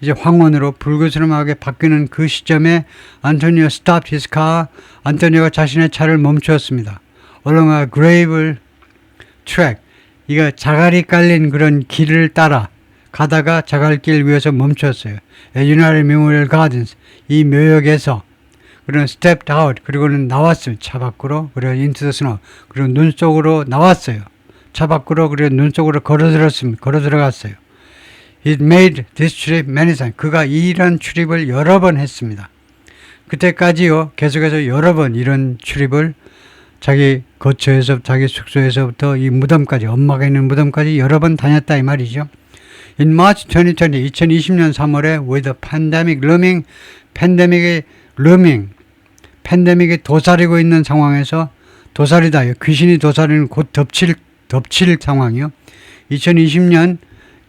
이제 황혼으로 불그스름하게 바뀌는 그 시점에 안토니오 stopped his car. 안토니오가 자신의 차를 멈추었습니다. along a gravel track. 이거 자갈이 깔린 그런 길을 따라 가다가 자갈길 위에서 멈췄어요. United Memorial Gardens. 이 묘역에서 그리고 stepped out. 그리고는 나왔어요. 차 밖으로. 그리고 into the snow. 그리고 눈 속으로 나왔어요. 차 밖으로. 그리고 눈 속으로 걸어 들어갔어요. He made this trip many times. 그가 이런 출입을 여러 번 했습니다. 그때까지요 계속해서 여러 번 이런 출입을 자기 거처에서 자기 숙소에서부터 이 무덤까지 엄마가 있는 무덤까지 여러 번 다녔다 이 말이죠. In March 2020, 2020년 3월에 with the pandemic looming, 팬데믹이 도사리고 있는 상황에서 도사리다, 귀신이 도사리는 곧 덮칠 상황이요. 2020년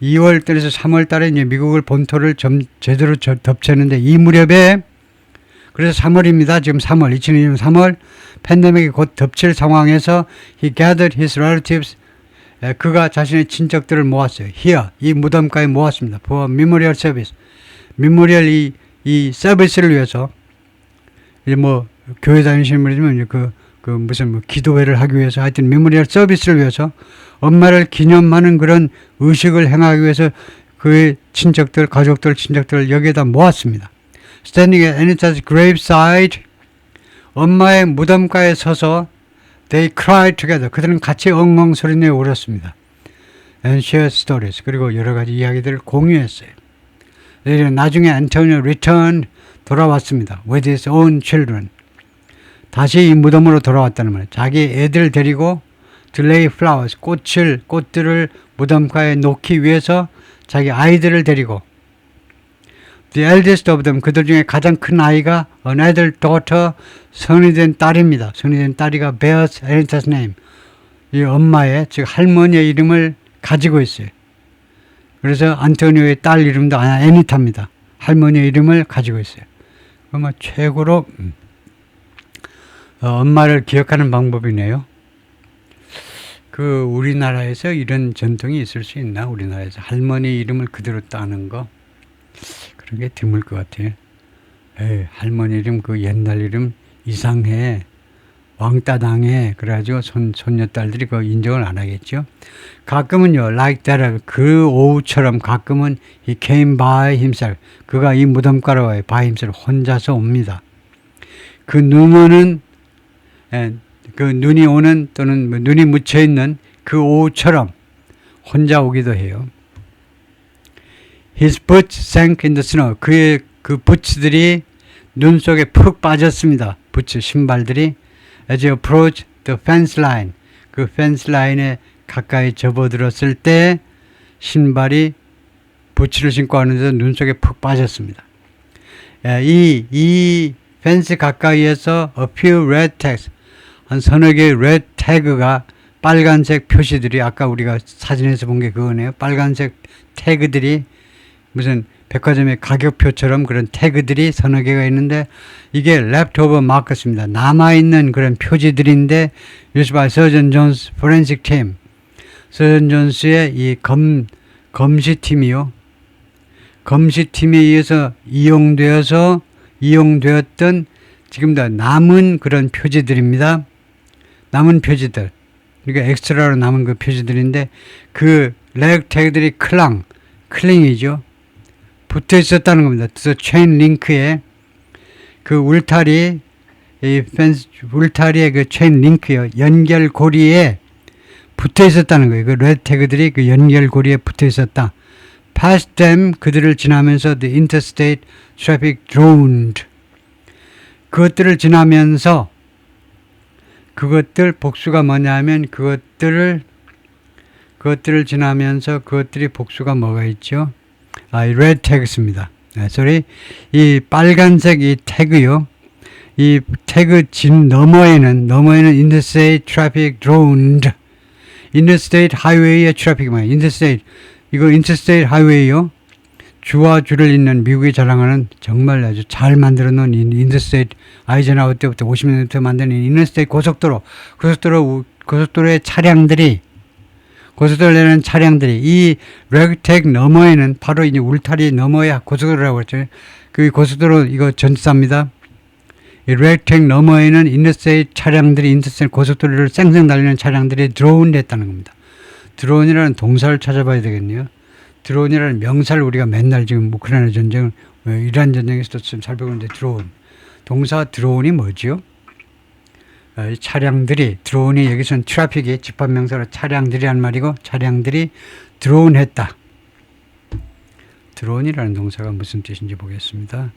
2월 달에서 3월 달에 이제 미국을 본토를 제대로 덮쳤는데 이 무렵에 그래서 3월입니다. 지금 3월, 2020년 3월 팬데믹이 곧 덮칠 상황에서 he gathered his relatives 그가 자신의 친척들을 모았어요. here 이 무덤가에 모았습니다. for memorial service 메모리얼 이 서비스를 위해서 이제 뭐 교회 다니시는 분이면 무슨 뭐 기도회를 하기 위해서 하여튼 메모리얼 서비스를 위해서 엄마를 기념하는 그런 의식을 행하기 위해서 그의 친척들, 가족들, 친척들을 여기에다 모았습니다. Standing at Anita's graveside 엄마의 무덤가에 서서 they cried together 그들은 같이 엉엉 소리내어 울었습니다. And shared stories 그리고 여러 가지 이야기들을 공유했어요. 나중에 안토니오 returned 돌아왔습니다. with his own children 다시 이 무덤으로 돌아왔다는 말이에요. 자기 애들 데리고 to lay flowers 꽃들을 무덤가에 놓기 위해서 자기 아이들을 데리고 The eldest of them 그들 중에 가장 큰 아이가 another daughter 성이 된 딸입니다. 성이 된 딸이가 bears Anita's name 이 엄마의 즉 할머니의 이름을 가지고 있어요. 그래서 안토니오의 딸 이름도 애니타입니다. 할머니의 이름을 가지고 있어요. 아마 최고로 엄마를 기억하는 방법이네요. 우리나라에서 이런 전통이 있을 수 있나? 우리나라에서 할머니 이름을 그대로 따는 거 그런 게 드물 것 같아요. 할머니 이름 옛날 이름 이상해 왕따당해 그래가지고 손녀딸들이 인정을 안 하겠죠. 가끔은요 like that 그 오후처럼 가끔은 he came by himself 그가 이 무덤가로 와요. by himself 혼자서 옵니다. 그 눈이 오는 또는 눈이 묻혀있는 그 오후처럼 혼자 오기도 해요. His boots sank in the snow 그의 그 부츠들이 눈 속에 푹 빠졌습니다. 부츠 신발들이 As he approached the fence line 그 펜스 라인에 가까이 접어들었을 때 신발이 부츠를 신고 하는데도 눈 속에 푹 빠졌습니다. 이 펜스 가까이에서 a few red tags 한 서너 개의 red tag가 빨간색 표시들이 아까 우리가 사진에서 본 게 그거네요. 빨간색 태그들이 무슨 백화점의 가격표처럼 그런 태그들이 서너 개가 있는데 이게 leftover markers입니다. 남아있는 그런 표지들인데 used by Surgeon Jones Forensic Team 서전 존스의 이 검시팀이요. 검시팀에 의해서 이용되었던 지금 다 남은 그런 표지들입니다. 남은 표지들. 그러니까 엑스트라로 남은 그 표지들인데 그 leg 태그들이 클링이죠. 붙어 있었다는 겁니다. 그래서 체인 링크에 그 울타리의 그 체인 링크요. 연결고리에 붙어 있었다는 거예요. 그 레드 태그들이 그 연결고리에 붙어 있었다. Past them 그들을 지나면서 the interstate traffic droned. 그것들을 지나면서 그것들 복수가 뭐냐면 그것들을 지나면서 그것들이 복수가 뭐가 있죠? 이 레드 태그입니다. 이 빨간색 이 태그요. 이 태그 너머에는 interstate traffic droned. interstate 하이웨이의 트래픽이 뭐예요? interstate 하이웨이요. 주와 주를 잇는 미국이 자랑하는 정말 아주 잘 만들어 놓은 interstate 아이젠하워 때부터 50년대부터 만든 interstate 고속도로의 차량들이 고속도로를 내는 차량들이 이 레그택 너머에는 바로 이제 울타리 너머에 고속도로라고 했죠. 그 고속도로 이거 전사입니다. 이 레그택 너머에는 인터스테이트 차량들이 인터스테이트 고속도로를 쌩쌩 달리는 차량들이 드론 했다는 겁니다. 드론이라는 동사를 찾아봐야 되겠네요. 드론이라는 명사를 우리가 맨날 지금 우크라이나 전쟁, 이란 전쟁에서도 좀 살펴보는데 드론. 동사 드론이 뭐죠? 차량들이 드론이 여기서는 트래픽이 집합명사로 차량들이란 말이고 차량들이 드론했다. 드론이라는 동사가 무슨 뜻인지 보겠습니다.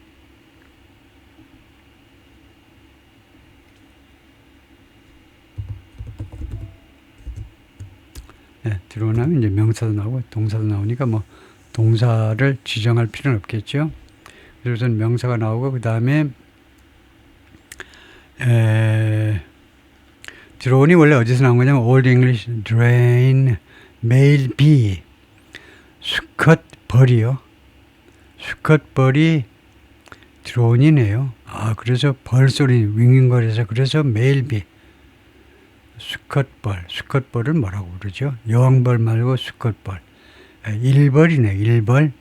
예, 드론하면 이제 명사도 나오고 동사도 나오니까 뭐 동사를 지정할 필요는 없겠죠. 그래서 명사가 나오고 그 다음에 드론이 원래 어디서 나온 거냐면 Old English drain, male bee, 수컷 벌이요. 수컷 벌이 드론이네요. 아, 그래서 벌소리 윙윙거려서 그래서 male bee, 수컷벌을 뭐라고 그러죠? 여왕벌 말고 수컷벌. 일벌이네, 일벌.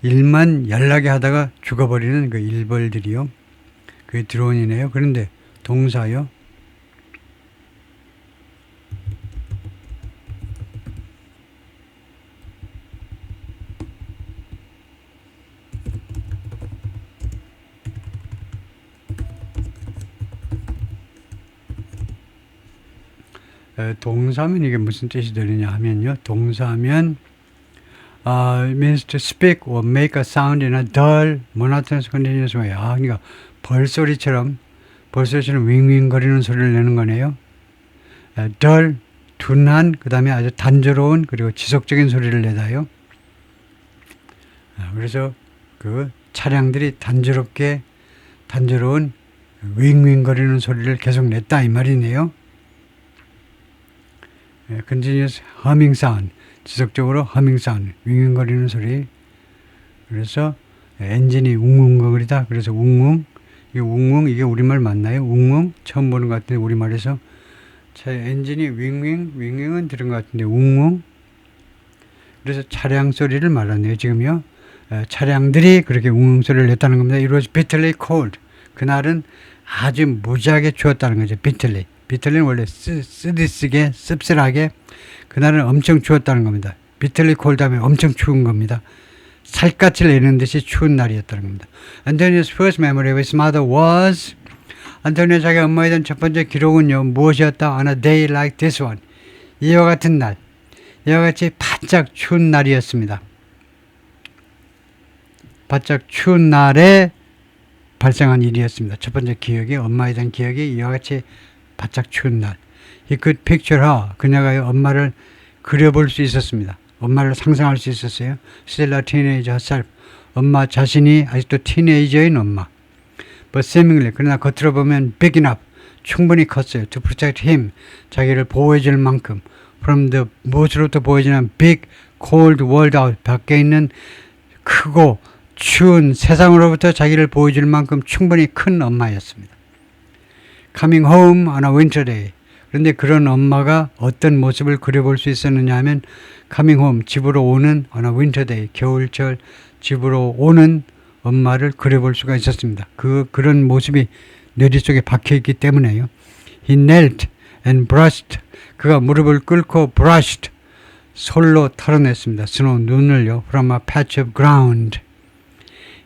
일만 연락이 하다가 죽어버리는 그 일벌들이요. 그게 드론이네요. 그런데 동사요. 동사면 이게 무슨 뜻이 되느냐 하면요. 동사면 it means to speak or make a sound in a dull, monotonous, continuous way. 그러니까 벌소리처럼 윙윙거리는 소리를 내는 거네요. dull, 둔한, 그 다음에 아주 단조로운 그리고 지속적인 소리를 내다요. 그래서 그 차량들이 단조로운 윙윙거리는 소리를 계속 냈다 이 말이네요. continuous humming sound, 지속적으로 humming sound, 윙윙거리는 소리. 그래서 엔진이 웅웅거리다. 그래서 웅웅, 이게 우리말 맞나요? 웅웅 처음 보는 것 같은데 우리말에서 엔진이 윙윙은 들은 것 같은데 웅웅. 그래서 차량 소리를 말하네요. 지금요. 차량들이 그렇게 웅웅 소리를 냈다는 겁니다. It was bitterly cold. 그날은 아주 무지하게 추웠다는 거죠. bitterly는 원래 쓰디쓰게 씁쓸하게, 그날은 엄청 추웠다는 겁니다. bitterly cold 하면 엄청 추운 겁니다. 살갗을 내는 듯이 추운 날이었다는 겁니다. 안토니오's first memory of his mother was, 안토니오 자기 엄마에 대한 첫 번째 기록은요, 무엇이었다? On a day like this one. 이와 같은 날, 이와 같이 바짝 추운 날이었습니다. 바짝 추운 날에 발생한 일이었습니다. 첫 번째 기억이, 엄마에 대한 기억이 이와 같이 바짝 추운 날. He could picture her. 그녀가 엄마를 그려볼 수 있었습니다. 엄마를 상상할 수 있었어요. Still a teenager herself. 엄마 자신이 아직도 티네이저인 엄마. But seemingly, 그러나 겉으로 보면 big enough. 충분히 컸어요. To protect him. 자기를 보호해줄 만큼. From the, 무엇으로부터 보여지는 big, cold world out. 밖에 있는 크고 추운 세상으로부터 자기를 보여줄 만큼 충분히 큰 엄마였습니다. Coming home on a winter day. 그런데 그런 엄마가 어떤 모습을 그려볼 수 있었느냐 하면 coming home, 집으로 오는 on a winter day, 겨울철 집으로 오는 엄마를 그려볼 수가 있었습니다. 그런 모습이 뇌리 속에 박혀있기 때문에요. He knelt and brushed. 그가 무릎을 꿇고 brushed. 솔로 털어냈습니다. 스노우, 눈을요. From a patch of ground.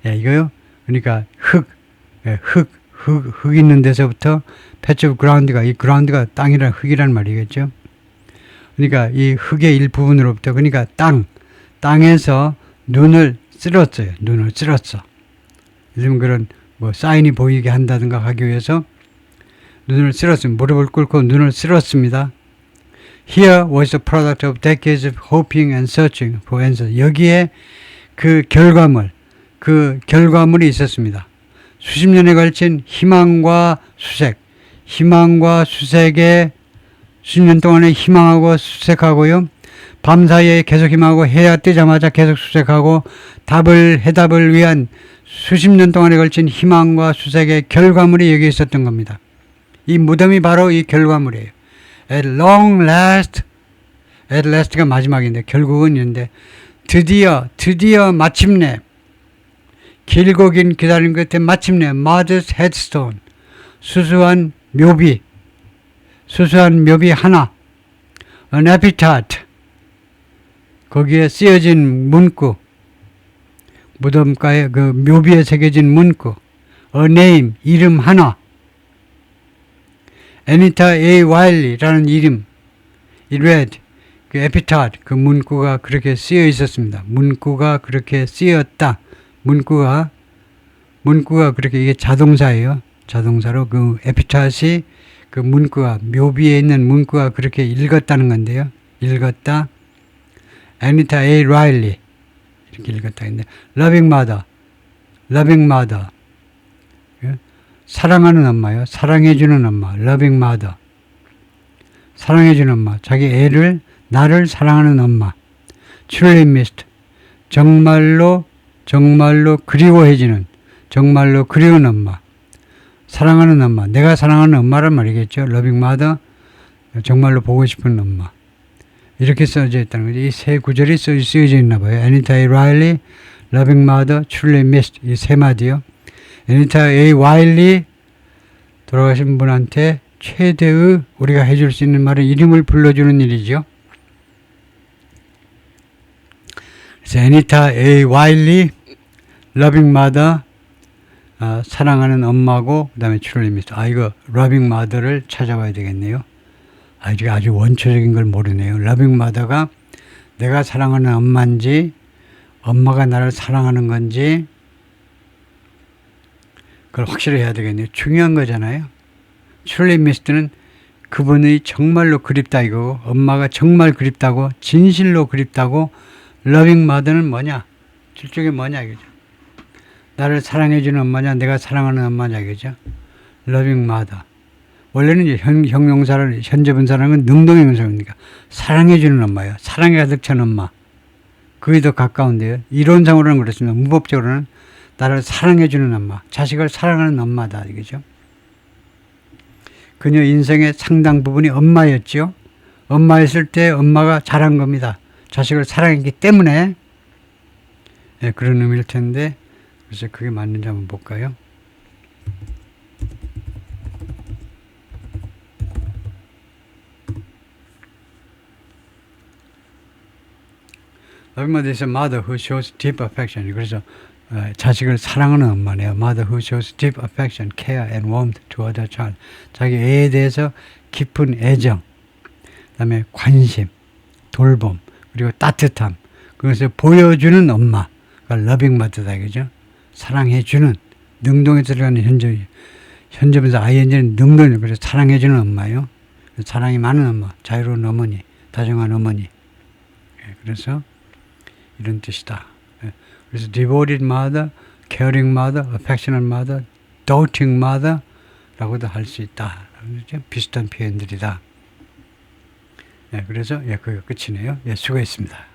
이거요. 그러니까 흙 있는 데서부터 patch of ground가, 이 ground가 땅이란 흙이란 말이겠죠. 그러니까 이 흙의 일부분으로부터, 그러니까 땅에서 눈을 쓸었어요. 눈을 쓸었어. 요즘 그런 뭐 사인이 보이게 한다든가 하기 위해서 눈을 쓸었습니다. 무릎을 꿇고 눈을 쓸었습니다. Here was the product of decades of hoping and searching for answers. 여기에 그 결과물이 있었습니다. 수십 년에 걸친 희망과 수색에 수십 년 동안에 희망하고 수색하고요. 밤사이에 계속 희망하고 해야 뜨자마자 계속 수색하고 해답을 위한 수십 년 동안에 걸친 희망과 수색의 결과물이 여기 있었던 겁니다. 이 무덤이 바로 이 결과물이에요. At long last, at last가 마지막인데 결국은 있는데 드디어 마침내 길고 긴 기다림 끝에 마침내 Mother's headstone, 수수한 묘비 하나, an epitaph, 거기에 쓰여진 문구, 무덤가에 그 묘비에 새겨진 문구, a name, 이름 하나, Anita A. Wiley라는 이름, it read, 그 epitaph, 그 문구가 그렇게 쓰여 있었습니다. 문구가 그렇게 쓰였다. 문구가 그렇게, 이게 자동사예요. 자동사로 그 에피타시, 그 문구가, 묘비에 있는 문구가 그렇게 읽었다는 건데요. 읽었다. 애니타 A. 라일리 이렇게 읽었다 했는데 loving mother, loving mother. 예? 사랑하는 엄마요. 사랑해주는 엄마. loving mother. 사랑해주는 엄마. 자기 애를 나를 사랑하는 엄마. truly missed. 정말로 그리워해지는 정말로 그리운 엄마. 사랑하는 엄마. 내가 사랑하는 엄마란 말이겠죠. loving mother. 정말로 보고 싶은 엄마. 이렇게 써져 있다는 거죠. 이 세 구절이 쓰여져 있나 봐요. 애니타 A. 라일리, loving mother, truly missed. 이 세 마디요. 애니타 A. 와일리 돌아가신 분한테 최대의 우리가 해줄 수 있는 말은 이름을 불러주는 일이죠. 그래서 애니타 A. 와일리, loving mother, 사랑하는 엄마고 그 다음에 truly missed. 이거 loving mother를 찾아봐야 되겠네요. 아주 원초적인 걸 모르네요. loving mother가 내가 사랑하는 엄마인지 엄마가 나를 사랑하는 건지 그걸 확실히 해야 되겠네요. 중요한 거잖아요. truly missed는 그분이 정말로 그립다 이거 엄마가 정말 그립다고 진실로 그립다고 loving mother는 뭐냐? 질쪽이 뭐냐 이거죠. 나를 사랑해주는 엄마냐 내가 사랑하는 엄마냐 이거죠. loving mother. 원래는 이제 형용사를 현재 분사라는 건 능동형용사입니다. 사랑해주는 엄마예요. 사랑에 가득 찬 엄마. 그게 더 가까운데요. 이론상으로는 그렇습니다. 문법적으로는 나를 사랑해주는 엄마. 자식을 사랑하는 엄마다 이거죠. 그녀 인생의 상당 부분이 엄마였죠. 엄마였을 때 엄마가 잘한 겁니다. 자식을 사랑했기 때문에 그런 의미일 텐데 그래서 그게 맞는지 한번 볼까요? loving mother is a mother who shows deep affection. 그래서 자식을 사랑하는 엄마네요. mother who shows deep affection, care and warmth to other child. 자기 애에 대해서 깊은 애정, 그다음에 관심, 돌봄, 그리고 따뜻함. 그것을 보여주는 엄마가 loving mother다 그죠? 사랑해주는 능동에 들어가는 현재분사 ing는 능동이에요. 그래서 사랑해주는 엄마요. 사랑이 많은 엄마, 자유로운 어머니, 다정한 어머니. 그래서 이런 뜻이다. 그래서 devoted mother, caring mother, affectionate mother, doting mother 라고도 할 수 있다. 비슷한 표현들이다. 그래서 그게 끝이네요. 수고했습니다.